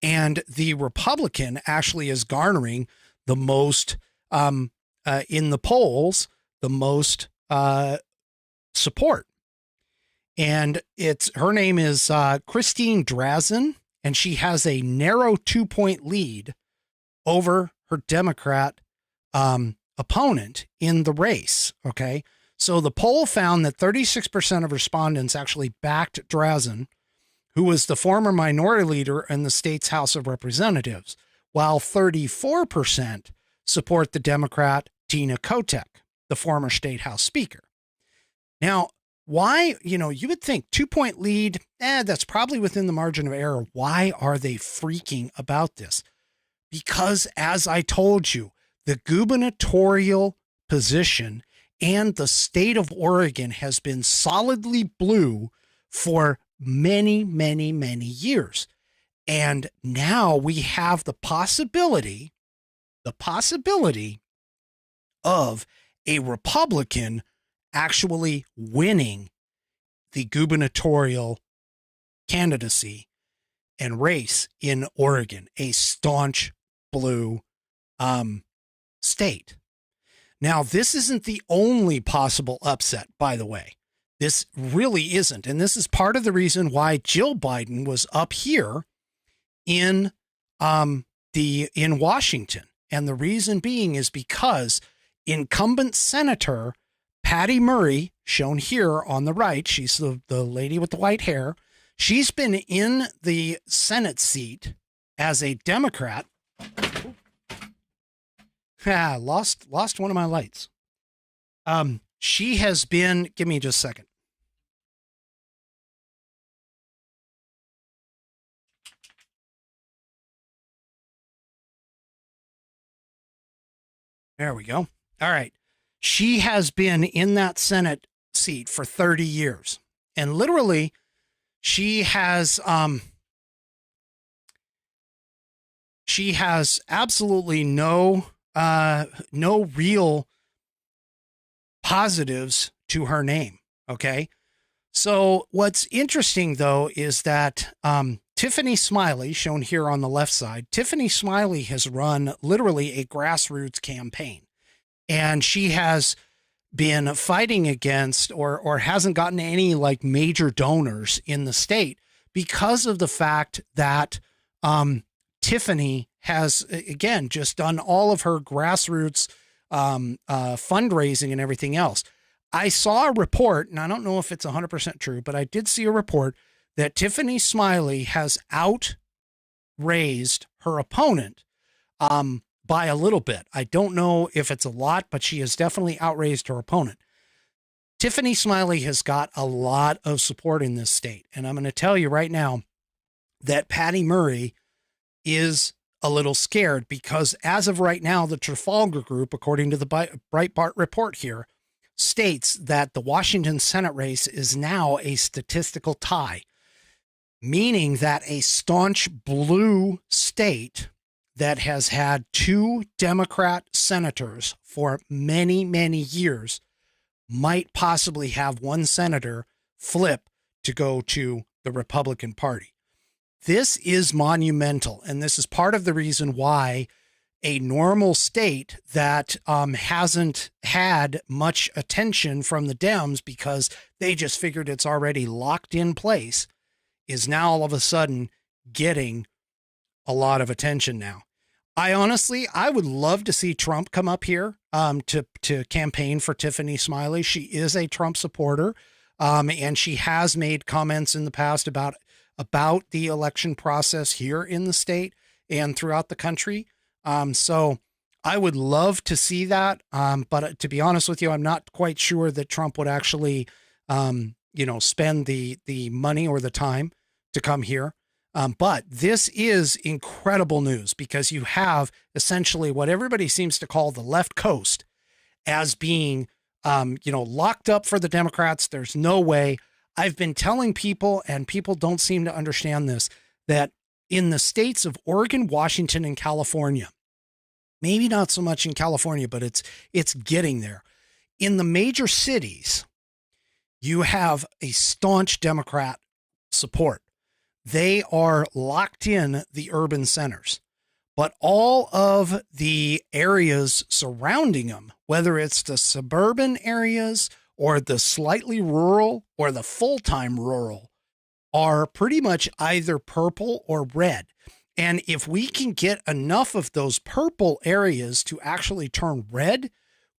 And the Republican actually is garnering the most in the polls, the most support. And her name is Christine Drazen, and she has a narrow 2-point lead over her Democrat opponent in the race. Okay. So the poll found that 36% of respondents actually backed Drazen, who was the former minority leader in the state's House of Representatives, while 34% support the Democrat Tina Kotek, the former state House Speaker. Now, why, you would think 2-point lead, that's probably within the margin of error. Why are they freaking about this? Because, as I told you, the gubernatorial position and the state of Oregon has been solidly blue for many, many, many years. And now we have the possibility of a Republican actually winning the gubernatorial candidacy and race in Oregon, a staunch blue state. Now, this isn't the only possible upset, by the way. This really isn't. And this is part of the reason why Jill Biden was up here in Washington. And the reason being is because incumbent Senator Patty Murray, shown here on the right, she's the lady with the white hair. She's been in the Senate seat as a Democrat. Lost one of my lights. She has been, give me just a second. There we go. All right. She has been in that Senate seat for 30 years. And literally, she has absolutely no real positives to her name. Okay. So what's interesting, though, is that Tiffany Smiley, shown here on the left side, Tiffany Smiley has run literally a grassroots campaign. And she has been fighting against or hasn't gotten any like major donors in the state because of the fact that Tiffany has, again, just done all of her grassroots fundraising and everything else. I saw a report, and I don't know if it's 100% true, but I did see a report that Tiffany Smiley has outraised her opponent by a little bit. I don't know if it's a lot, but she has definitely outraised her opponent. Tiffany Smiley has got a lot of support in this state. And I'm going to tell you right now that Patty Murray is a little scared because as of right now, the Trafalgar Group, according to the Breitbart report here, states that the Washington Senate race is now a statistical tie, meaning that a staunch blue state that has had two Democrat senators for many, many years might possibly have one senator flip to go to the Republican Party. This is monumental, and this is part of the reason why a normal state that hasn't had much attention from the Dems because they just figured it's already locked in place is now all of a sudden getting a lot of attention now. I would love to see Trump come up here to campaign for Tiffany Smiley. She is a Trump supporter, and she has made comments in the past about the election process here in the state and throughout the country. So I would love to see that. But to be honest with you, I'm not quite sure that Trump would actually, spend the money or the time to come here. But this is incredible news because you have essentially what everybody seems to call the left coast as being, locked up for the Democrats. There's no way. I've been telling people, and people don't seem to understand this, that in the states of Oregon, Washington, and California, maybe not so much in California, but it's getting there. In the major cities, you have a staunch Democrat support. They are locked in the urban centers, but all of the areas surrounding them, whether it's the suburban areas or the slightly rural or the full-time rural, are pretty much either purple or red. And if we can get enough of those purple areas to actually turn red,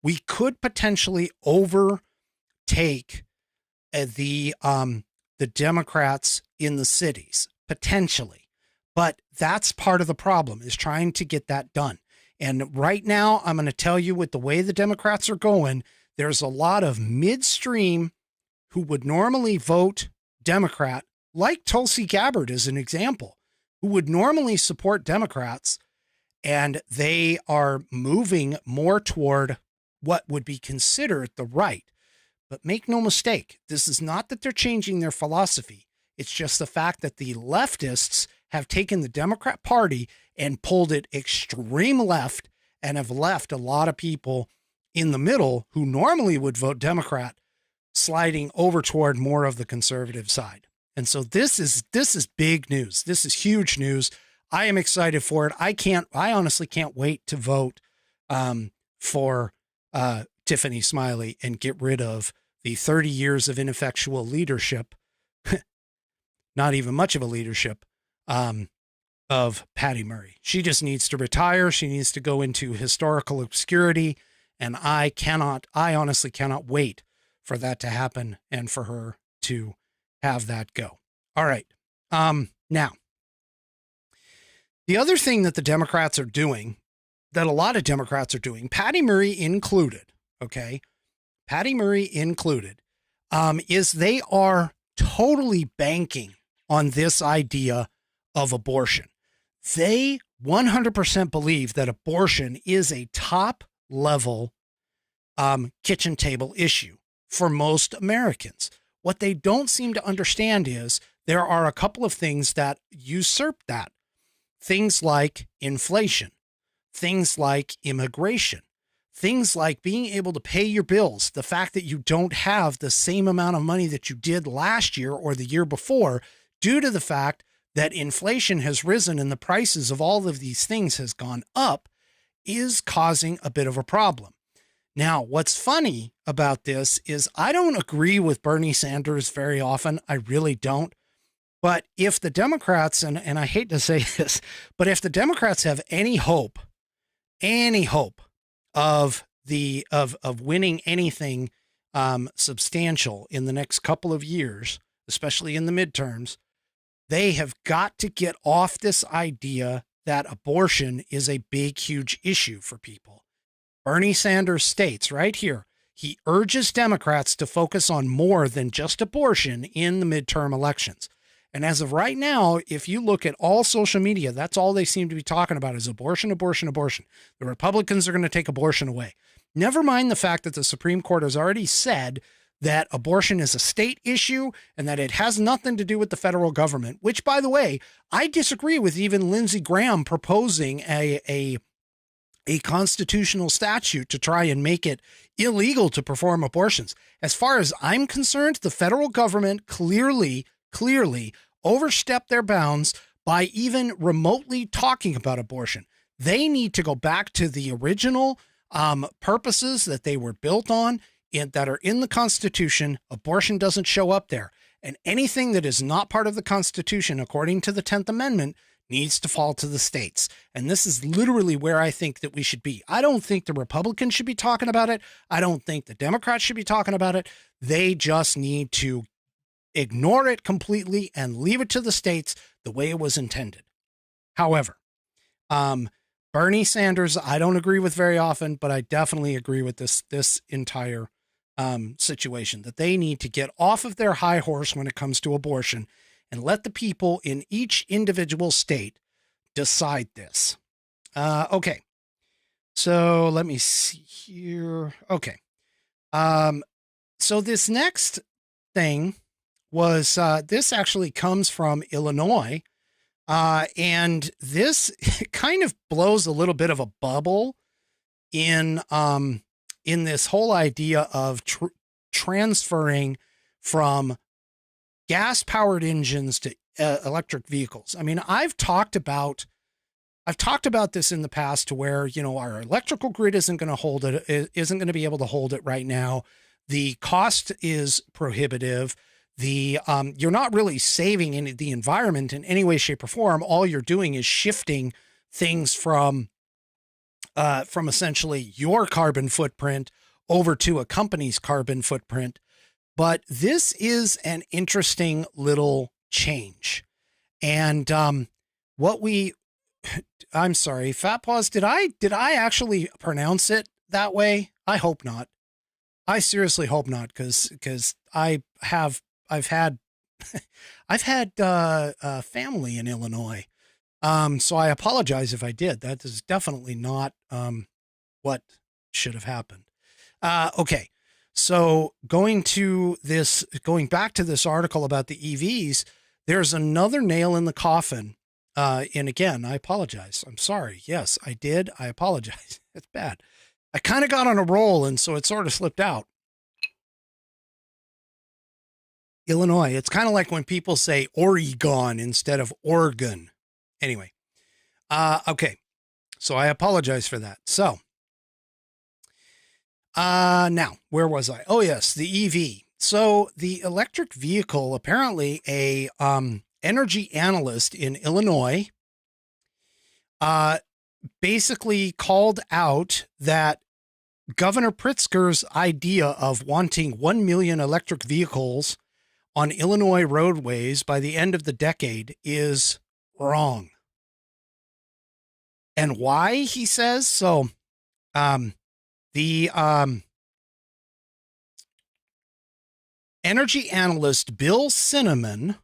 we could potentially overtake the Democrats in the cities, potentially. But that's part of the problem, is trying to get that done. And right now, I'm going to tell you, with the way the Democrats are going, there's a lot of midstream who would normally vote Democrat, like Tulsi Gabbard as an example, who would normally support Democrats, and they are moving more toward what would be considered the right. But make no mistake, this is not that they're changing their philosophy. It's just the fact that the leftists have taken the Democrat Party and pulled it extreme left and have left a lot of people in the middle who normally would vote Democrat sliding over toward more of the conservative side. And so this is big news. This is huge news. I am excited for it. I honestly can't wait to vote for Tiffany Smiley and get rid of the 30 years of ineffectual leadership, not even much of a leadership, of Patty Murray. She just needs to retire. She needs to go into historical obscurity. And I honestly cannot wait for that to happen and for her to have that go. All right. Now, the other thing that the Democrats are doing, that a lot of Democrats are doing, Patty Murray included, okay, Patty Murray included, is they are totally banking on this idea of abortion. They 100% believe that abortion is a top level kitchen table issue for most Americans. What they don't seem to understand is there are a couple of things that usurp that. Things like inflation, things like immigration, things like being able to pay your bills, the fact that you don't have the same amount of money that you did last year or the year before due to the fact that inflation has risen and the prices of all of these things has gone up, is causing a bit of a problem. Now, what's funny about this is I don't agree with Bernie Sanders very often. I really don't. But if the Democrats, and I hate to say this, but if the Democrats have any hope of winning anything substantial in the next couple of years, especially in the midterms, they have got to get off this idea that abortion is a big, huge issue for people. Bernie Sanders states right here, he urges Democrats to focus on more than just abortion in the midterm elections. And as of right now, if you look at all social media, that's all they seem to be talking about is abortion, abortion, abortion. The Republicans are going to take abortion away. Never mind the fact that the Supreme Court has already said that abortion is a state issue and that it has nothing to do with the federal government, which, by the way, I disagree with even Lindsey Graham proposing a constitutional statute to try and make it illegal to perform abortions. As far as I'm concerned, the federal government clearly overstepped their bounds by even remotely talking about abortion. They need to go back to the original purposes that they were built on and that are in the Constitution. Abortion doesn't show up there. And anything that is not part of the Constitution, according to the 10th Amendment, needs to fall to the states. And this is literally where I think that we should be. I don't think the Republicans should be talking about it. I don't think the Democrats should be talking about it. They just need to ignore it completely and leave it to the states the way it was intended. However, Bernie Sanders, I don't agree with very often, but I definitely agree with this entire situation, that they need to get off of their high horse when it comes to abortion and let the people in each individual state decide this. Okay. So let me see here. Okay. So this next thing was, this actually comes from Illinois. And this kind of blows a little bit of a bubble in this whole idea of transferring from gas-powered engines to electric vehicles. I mean, I've talked about this in the past to where, you know, our electrical grid isn't going to be able to hold it right now. The cost is prohibitive. you're not really saving the environment in any way, shape, or form. All you're doing is shifting things from essentially your carbon footprint over to a company's carbon footprint. But this is an interesting little change. And I'm sorry, Fat Paws, did I actually pronounce it that way? I hope not. I seriously hope not, because I've had family in Illinois. So I apologize if I did. That is definitely not what should have happened. Okay. So going back to this article about the EVs, there's another nail in the coffin. And again, I apologize. I'm sorry. Yes, I did. I apologize. It's bad. I kind of got on a roll, and so it sort of slipped out. Illinois. It's kind of like when people say Oregon instead of Oregon. Anyway. Okay. So I apologize for that. So, now, where was I? Oh, yes, the EV. So the electric vehicle, apparently a energy analyst in Illinois basically called out that Governor Pritzker's idea of wanting 1 million electric vehicles on Illinois roadways by the end of the decade is wrong. And why, he says? So, the energy analyst Bill Cinnamon,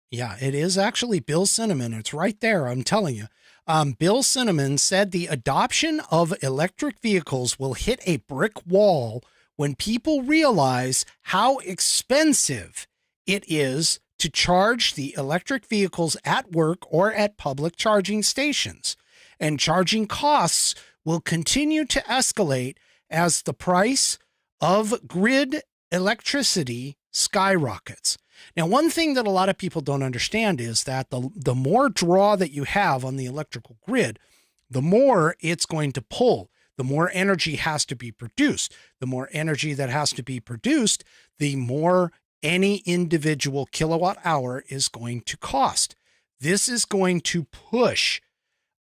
yeah, it is actually Bill Cinnamon. It's right there. I'm telling you. Bill Cinnamon said the adoption of electric vehicles will hit a brick wall when people realize how expensive it is to charge the electric vehicles at work or at public charging stations. And charging costs will continue to escalate as the price of grid electricity skyrockets. Now, one thing that a lot of people don't understand is that the more draw that you have on the electrical grid, the more it's going to pull, the more energy has to be produced. The more energy that has to be produced, the more any individual kilowatt hour is going to cost. This is going to push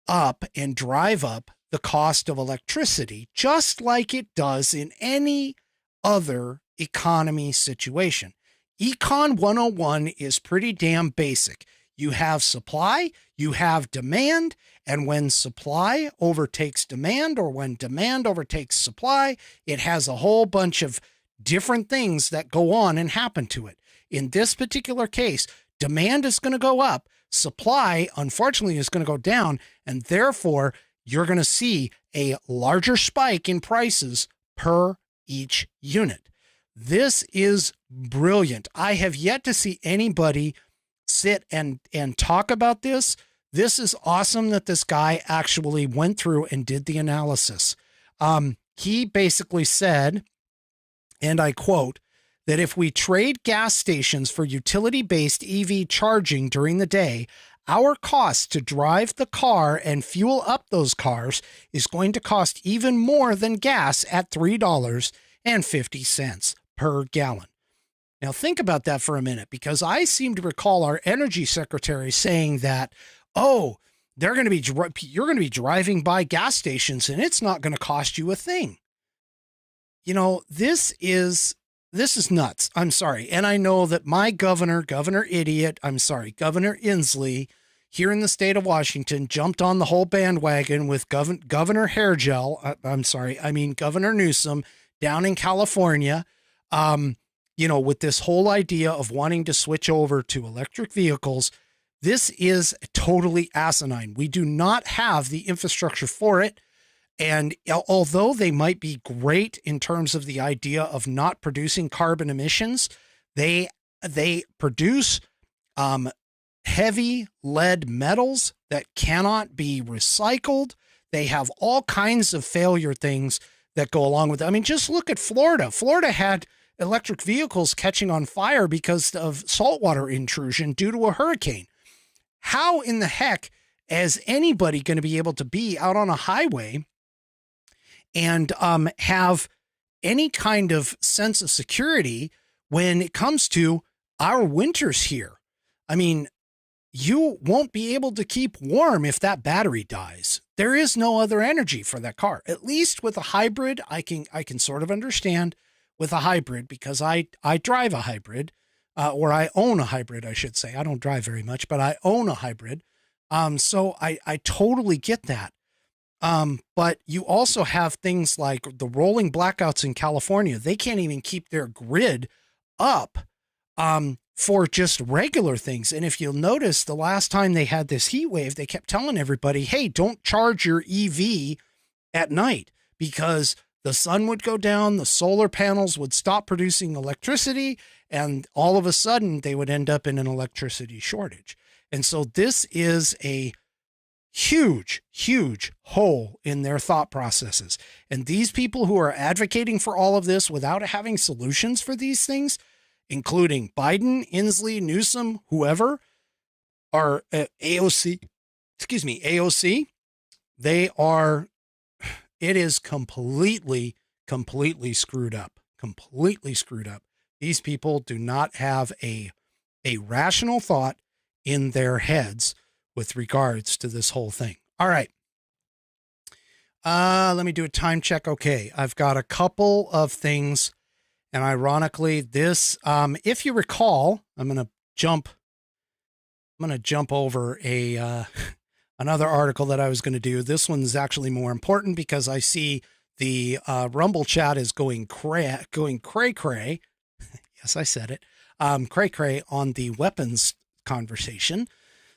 up and drive up the cost of electricity, just like it does in any other economy situation. Econ 101 is pretty damn basic. You have supply, you have demand, and when supply overtakes demand, or when demand overtakes supply, it has a whole bunch of different things that go on and happen to it. In this particular case, demand is going to go up, supply, unfortunately, is going to go down, and therefore, you're going to see a larger spike in prices per each unit. This is brilliant. I have yet to see anybody sit and talk about this. This is awesome that this guy actually went through and did the analysis. He basically said, and I quote, that if we trade gas stations for utility-based EV charging during the day, our cost to drive the car and fuel up those cars is going to cost even more than gas at $3.50 per gallon. Now think about that for a minute, because I seem to recall our energy secretary saying that, you're going to be driving by gas stations and it's not going to cost you a thing. You know, this is nuts. I'm sorry. And I know that my Governor Inslee here in the state of Washington jumped on the whole bandwagon with Governor Governor Newsom down in California, with this whole idea of wanting to switch over to electric vehicles. This is totally asinine. We do not have the infrastructure for it. And although they might be great in terms of the idea of not producing carbon emissions, they produce heavy lead metals that cannot be recycled. They have all kinds of failure things that go along with it. I mean, just look at Florida. Florida had electric vehicles catching on fire because of saltwater intrusion due to a hurricane. How in the heck is anybody going to be able to be out on a highway and have any kind of sense of security when it comes to our winter's here. I mean, you won't be able to keep warm if that battery dies. There is no other energy for that car. At least with a hybrid, I can sort of understand with a hybrid, because I drive a hybrid, or I own a hybrid, I should say. I don't drive very much, but I own a hybrid. So I totally get that. But you also have things like the rolling blackouts in California. They can't even keep their grid up, for just regular things. And if you'll notice, the last time they had this heat wave, they kept telling everybody, hey, don't charge your EV at night, because the sun would go down, the solar panels would stop producing electricity, and all of a sudden they would end up in an electricity shortage. And so this is a huge, huge hole in their thought processes. And these people who are advocating for all of this without having solutions for these things, including Biden, Inslee, Newsom, whoever, are AOC, they are, it is completely screwed up, These people do not have a rational thought in their heads with regards to this whole thing. All right. Let me do a time check. Okay. I've got a couple of things. And ironically, this, if you recall, I'm going to jump over another article that I was going to do. This one's actually more important because I see the Rumble chat is going cray cray. Yes, I said it. Cray cray on the weapons conversation.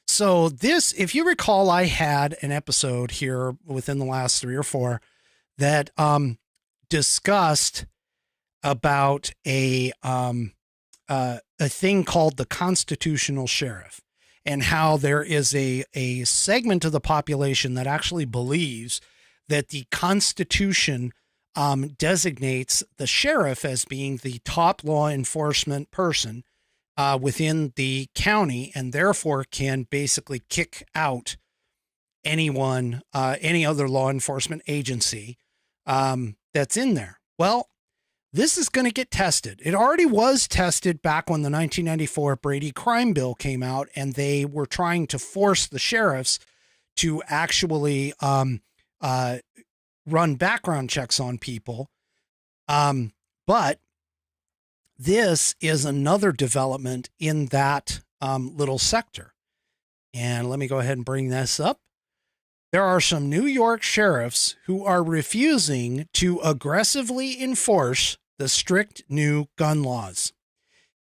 So this, if you recall, I had an episode here within the last 3 or 4 that discussed about a thing called the constitutional sheriff, and how there is a segment of the population that actually believes that the Constitution designates the sheriff as being the top law enforcement person within the county, and therefore can basically kick out anyone, any other law enforcement agency that's in there. Well, this is going to get tested. It already was tested back when the 1994 Brady crime bill came out, and they were trying to force the sheriffs to actually run background checks on people. But this is another development in that little sector. And let me go ahead and bring this up. There are some New York sheriffs who are refusing to aggressively enforce the strict new gun laws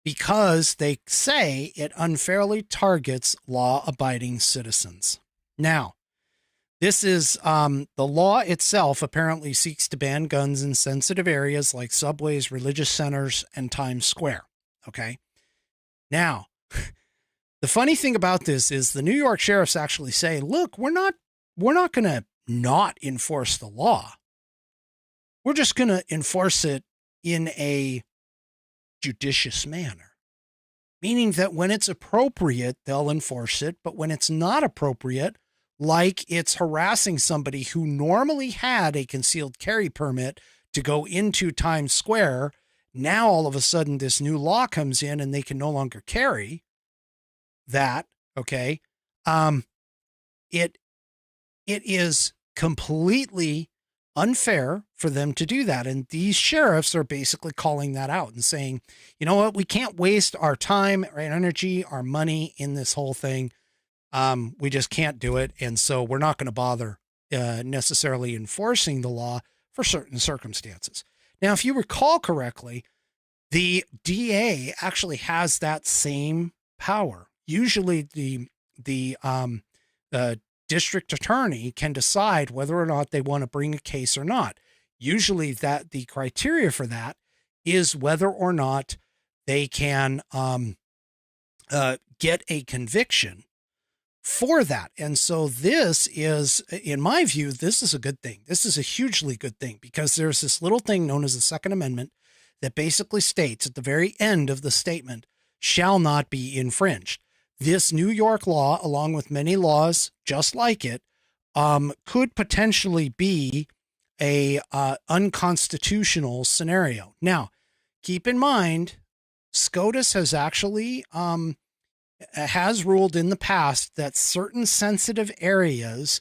because they say it unfairly targets law-abiding citizens. Now, this is the law itself apparently seeks to ban guns in sensitive areas like subways, religious centers, and Times Square. Okay. Now, the funny thing about this is the New York sheriffs actually say, look, we're not going to not enforce the law. We're just going to enforce it in a judicious manner, meaning that when it's appropriate, they'll enforce it. But when it's not appropriate, like it's harassing somebody who normally had a concealed carry permit to go into Times Square, now all of a sudden this new law comes in and they can no longer carry that. Okay. It is completely unfair for them to do that. And these sheriffs are basically calling that out and saying, you know what, we can't waste our time, our energy, our money in this whole thing. We just can't do it. And so we're not going to bother necessarily enforcing the law for certain circumstances. Now, if you recall correctly, the DA actually has that same power. Usually the district attorney can decide whether or not they want to bring a case or not. Usually that the criteria for that is whether or not they can get a conviction for that. And so this is, in my view, this is a good thing. This is a hugely good thing because there's this little thing known as the Second Amendment that basically states at the very end of the statement, shall not be infringed. This New York law, along with many laws just like it, could potentially be a unconstitutional scenario. Now, keep in mind, SCOTUS has actually has ruled in the past that certain sensitive areas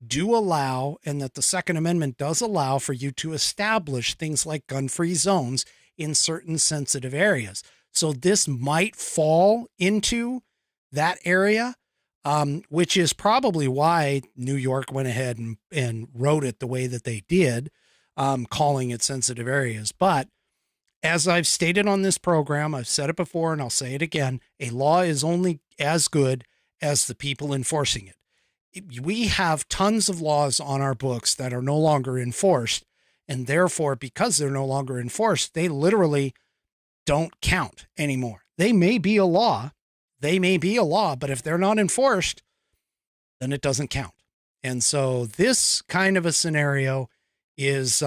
do allow, and that the Second Amendment does allow for you to establish things like gun-free zones in certain sensitive areas. So this might fall into that area, which is probably why New York went ahead and wrote it the way that they did, calling it sensitive areas. But as I've stated on this program, I've said it before and I'll say it again, a law is only as good as the people enforcing it. We have tons of laws on our books that are no longer enforced, and therefore, because they're no longer enforced, they literally don't count anymore. They may be a law, but if they're not enforced, then it doesn't count. And so this kind of a scenario is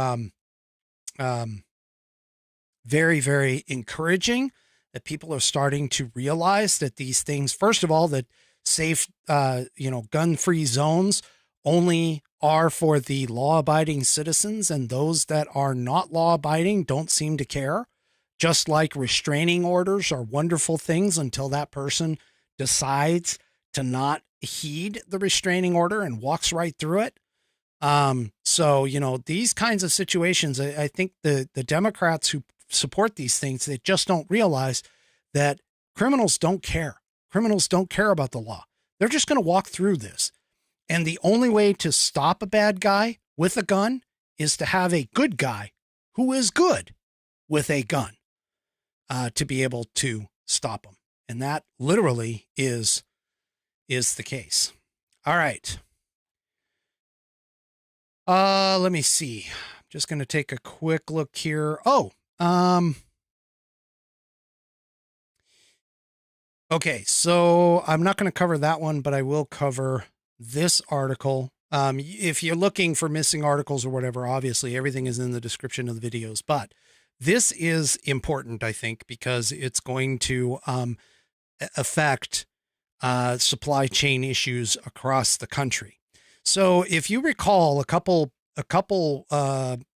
very, very encouraging, that people are starting to realize that these things, first of all, that safe, gun-free zones only are for the law-abiding citizens, and those that are not law-abiding don't seem to care. Just like restraining orders are wonderful things until that person decides to not heed the restraining order and walks right through it. So, these kinds of situations, I think the Democrats who support these things, they just don't realize that criminals don't care. Criminals don't care about the law. They're just going to walk through this. And the only way to stop a bad guy with a gun is to have a good guy who is good with a gun to be able to stop them. And that literally is the case. All right. Let me see. I'm just going to take a quick look here. Okay, so I'm not going to cover that one, but I will cover this article. If you're looking for missing articles or whatever, obviously everything is in the description of the videos, but this is important, I think, because it's going to affect supply chain issues across the country. So if you recall, a couple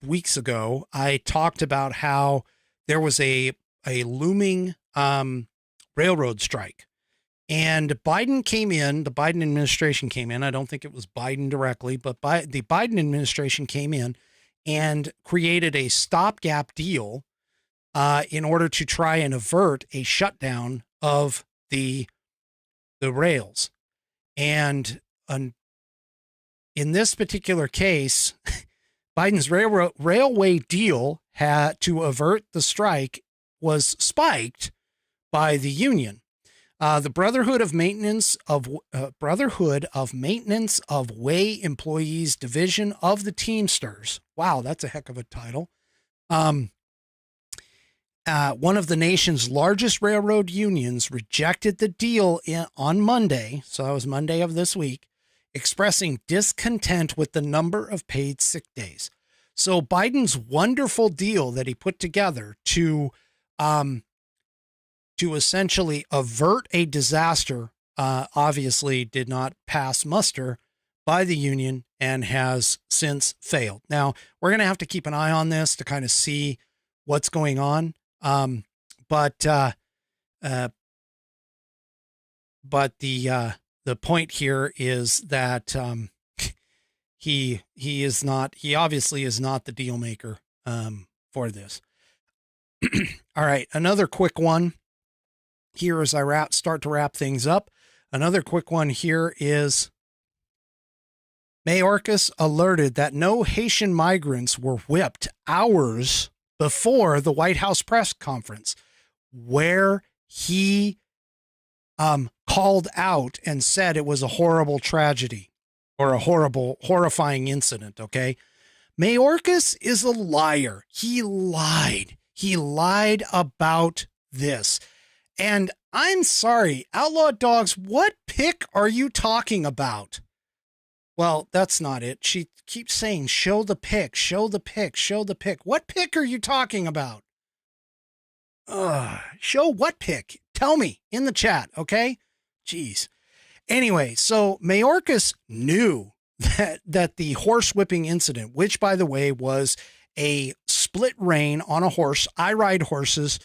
weeks ago, I talked about how there was a looming railroad strike, and the Biden administration came in. I don't think it was Biden directly, but the Biden administration came in and created a stopgap deal in order to try and avert a shutdown of the rails. And in this particular case, Biden's railway deal to avert the strike was spiked by the union. The Brotherhood of Maintenance of Way Employees Division of the Teamsters. Wow, that's a heck of a title. One of the nation's largest railroad unions rejected the deal on Monday, so that was Monday of this week, expressing discontent with the number of paid sick days. So Biden's wonderful deal that he put together to essentially avert a disaster, obviously did not pass muster by the union and has since failed. Now, we're going to have to keep an eye on this to kind of see what's going on. But the point here is that he obviously is not the deal maker for this. All right, another quick one here as I start to wrap things up. Another quick one here is Mayorkas alerted that no Haitian migrants were whipped hours before the White House press conference, where he called out and said it was a horrible tragedy or a horrifying incident. Okay. Mayorkas is a liar. He lied. He lied about this. And I'm sorry, Outlaw Dogs, what pic are you talking about? Well, that's not it. She keeps saying, show the pic, show the pic, show the pic. What pic are you talking about? Show what pic? Tell me in the chat, okay? Jeez. Anyway, so Mayorkas knew that the horse whipping incident, which, by the way, was a split rein on a horse. I ride horses.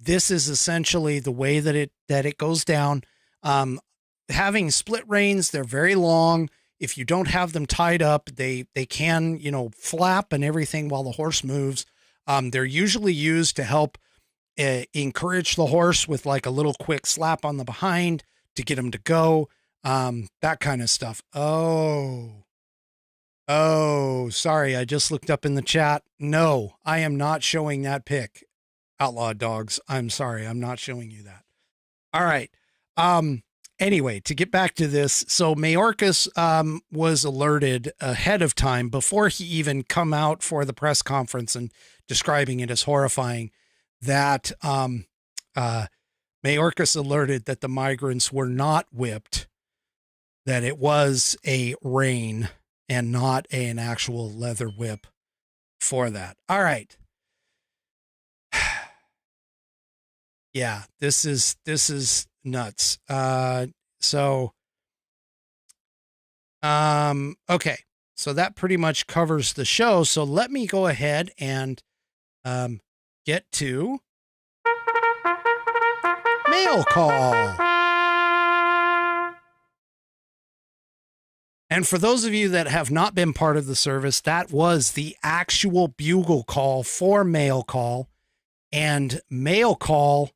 this is essentially the way that it goes down. Having split reins, they're very long. If you don't have them tied up, they can, flap and everything while the horse moves. They're usually used to help encourage the horse with like a little quick slap on the behind to get him to go. That kind of stuff. Oh, sorry. I just looked up in the chat. No, I am not showing that pic. Outlaw dogs. I'm sorry. I'm not showing you that. All right. Anyway, to get back to this. So Mayorkas, was alerted ahead of time before he even come out for the press conference and describing it as horrifying that, Mayorkas alerted that the migrants were not whipped, that it was a rein and not an actual leather whip for that. All right. Yeah, this is nuts. Okay. So that pretty much covers the show. So let me go ahead and, get to mail call. And for those of you that have not been part of the service, that was the actual bugle call for mail call. And mail call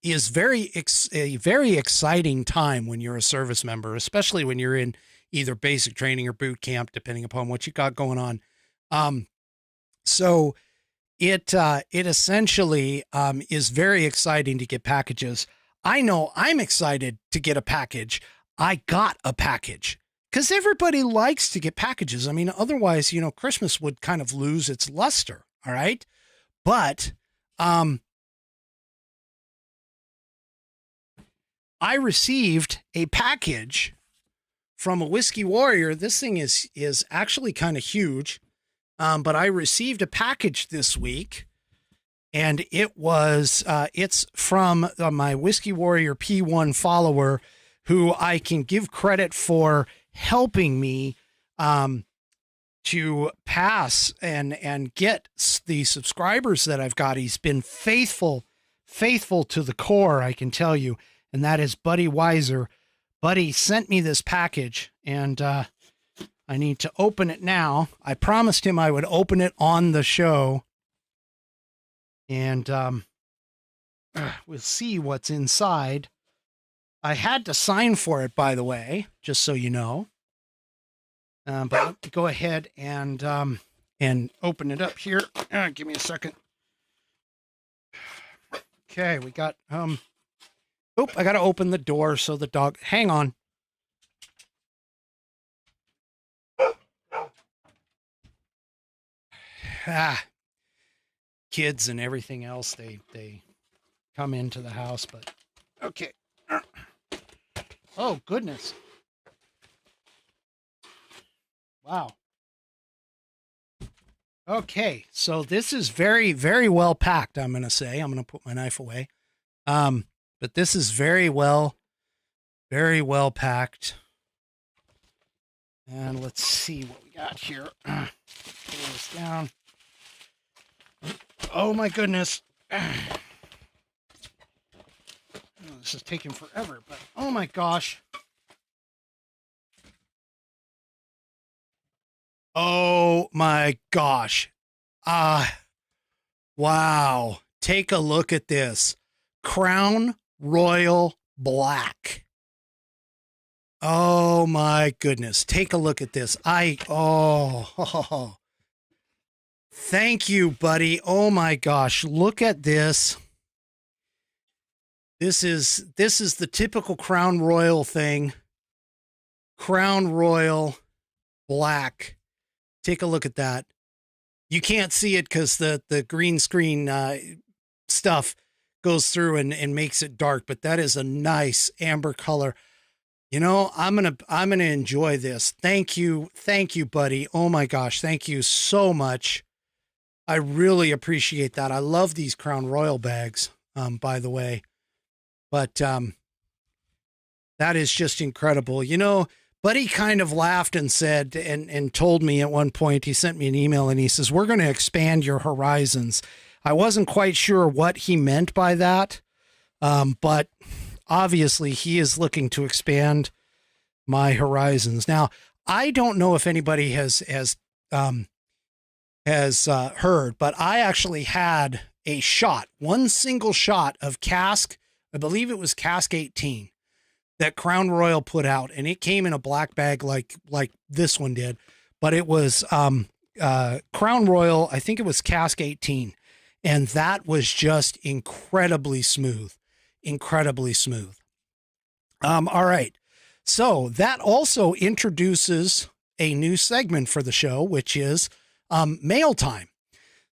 is a very exciting time when you're a service member, especially when you're in either basic training or boot camp, depending upon what you got going on. So it essentially is very exciting to get packages. I know I'm excited to get a package. I got a package because everybody likes to get packages. I mean, otherwise, Christmas would kind of lose its luster. All right. But, I received a package from a Whiskey Warrior. This thing is actually kind of huge. But I received a package this week, and it's from my Whiskey Warrior P1 follower, who I can give credit for helping me to pass and get the subscribers that I've got. He's been faithful to the core, I can tell you. And that is Buddy Weiser. Buddy sent me this package, and I need to open it now. I promised him I would open it on the show. And we'll see what's inside. I had to sign for it, by the way, just so you know. But let me go ahead and open it up here. Give me a second. Okay, we got... I got to open the door so the dog... Hang on. Kids and everything else, they come into the house, but... Okay. Oh, goodness. Wow. Okay, so this is very, very well packed, I'm going to say. I'm going to put my knife away. But this is very well packed. And let's see what we got here. Pull this down. Oh my goodness. This is taking forever, but oh my gosh. Oh my gosh. Wow. Take a look at this. Crown Royal Black. Oh my goodness. Take a look at this. Thank you, buddy. Oh my gosh. Look at this. This is the typical Crown Royal thing. Crown Royal Black. Take a look at that. You can't see it because the green screen stuff goes through and makes it dark, but that is a nice amber color. I'm gonna enjoy this. Thank you, buddy. Oh my gosh, thank you so much. I really appreciate that. I love these Crown Royal bags, by the way. But that is just incredible. Buddy kind of laughed and said and told me at one point, he sent me an email and he says, we're going to expand your horizons. I wasn't quite sure what he meant by that. But obviously he is looking to expand my horizons. Now, I don't know if anybody has heard, but I actually had a shot, one single shot of cask. I believe it was cask 18 that Crown Royal put out, and it came in a black bag like this one did, but it was Crown Royal. I think it was cask 18, and that was just incredibly smooth. All right. So that also introduces a new segment for the show, which is mail time.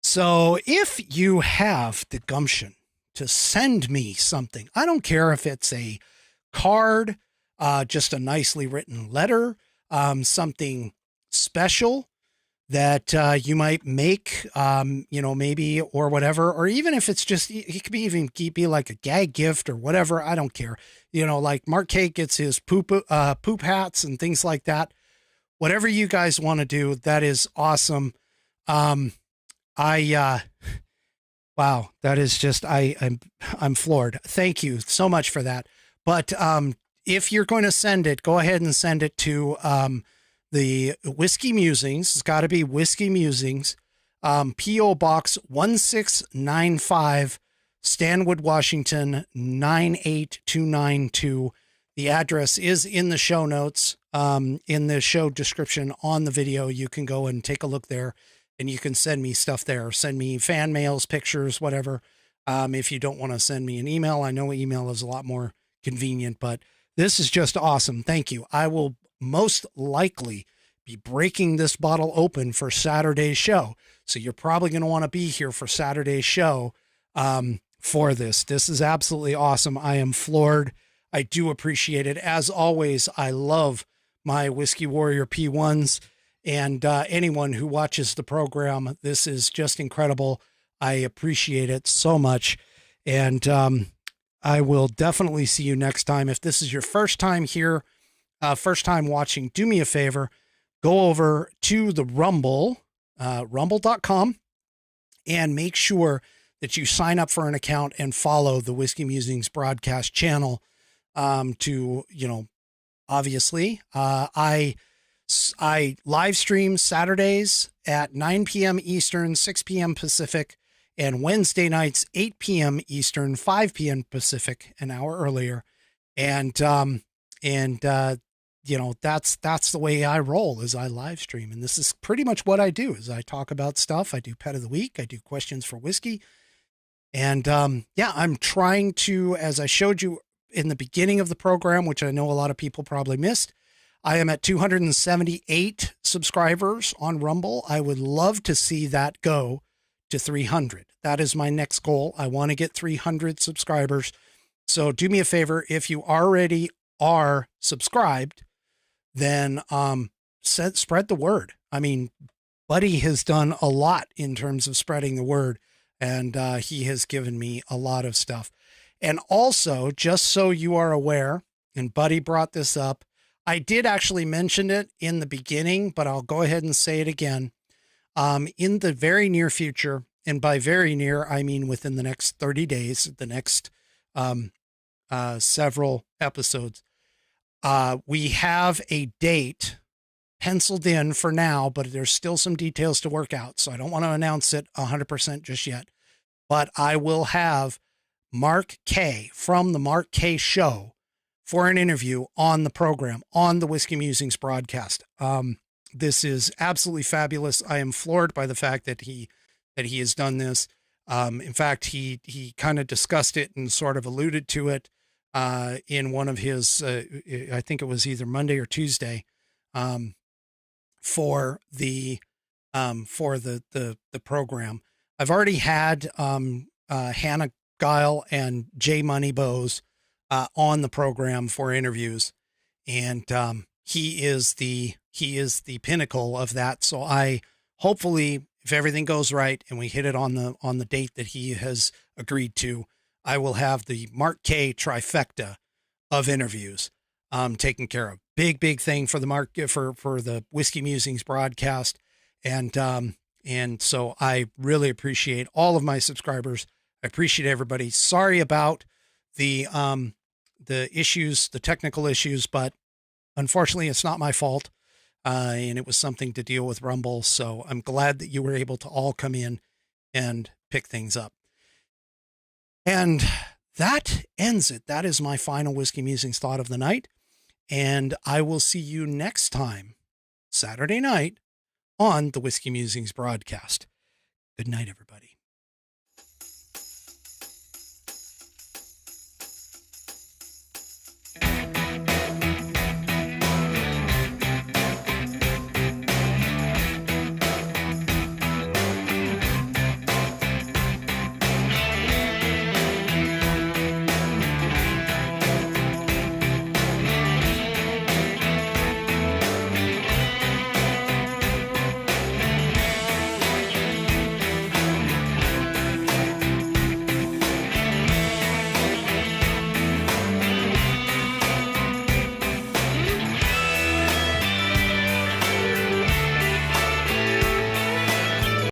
So if you have the gumption to send me something, I don't care if it's a card, just a nicely written letter, something special that you might make, maybe, or whatever, or even if it's just, it could be like a gag gift or whatever. I don't care. Like Mark K gets his poop hats and things like that. Whatever you guys want to do, that is awesome. Wow, that is just, I'm floored. Thank you so much for that. But, if you're going to send it, go ahead and send it to, the Whiskey Musings. It's got to be Whiskey Musings, P.O. Box 1695, Stanwood, Washington, 98292. The address is in the show notes, in the show description on the video. You can go and take a look there, and you can send me stuff there. Send me fan mails, pictures, whatever. If you don't want to send me an email, I know email is a lot more convenient, but this is just awesome. Thank you. I will most likely be breaking this bottle open for Saturday's show. So you're probably going to want to be here for Saturday's show for this. This is absolutely awesome. I am floored. I do appreciate it. As always, I love my Whiskey Warrior P1s and anyone who watches the program. This is just incredible. I appreciate it so much. And I will definitely see you next time. If this is your first time here, first time watching, do me a favor, go over to the Rumble, rumble.com, and make sure that you sign up for an account and follow the Whiskey Musings Broadcast channel. Obviously, I live stream Saturdays at 9 p.m. Eastern, 6 p.m. Pacific, and Wednesday nights, 8 p.m. Eastern, 5 p.m. Pacific, an hour earlier. And that's the way I roll, is I live stream. And this is pretty much what I do, is I talk about stuff. I do Pet of the Week. I do questions for whiskey. And I'm trying to, as I showed you in the beginning of the program, which I know a lot of people probably missed, I am at 278 subscribers on Rumble. I would love to see that go to 300. That is my next goal. I want to get 300 subscribers. So do me a favor, if you already are subscribed, then spread the word. I mean, Buddy has done a lot in terms of spreading the word, and he has given me a lot of stuff. And also, just so you are aware, and Buddy brought this up, I did actually mention it in the beginning, but I'll go ahead and say it again. In the very near future, and by very near, I mean within the next 30 days, the next several episodes, we have a date penciled in for now, but there's still some details to work out. So I don't want to announce it 100% just yet, but I will have Mark K from the Mark K Show for an interview on the program, on the Whiskey Musings broadcast. This is absolutely fabulous. I am floored by the fact that he has done this. In fact, he kind of discussed it and sort of alluded to it in one of his, I think it was either Monday or Tuesday, for the program. I've already had Hannah Guile and Jay Money Bowes on the program for interviews, and he is the pinnacle of that. So I hopefully, if everything goes right and we hit it on the date that he has agreed to, I will have the Mark K trifecta of interviews taken care of. Big thing for the for the Whiskey Musings broadcast. And And so I really appreciate all of my subscribers. I appreciate everybody. Sorry about the issues, the technical issues, but unfortunately it's not my fault. And it was something to deal with Rumble. So I'm glad that you were able to all come in and pick things up. And that ends it. That is my final Whiskey Musings thought of the night. And I will see you next time, Saturday night, on the Whiskey Musings broadcast. Good night, everybody.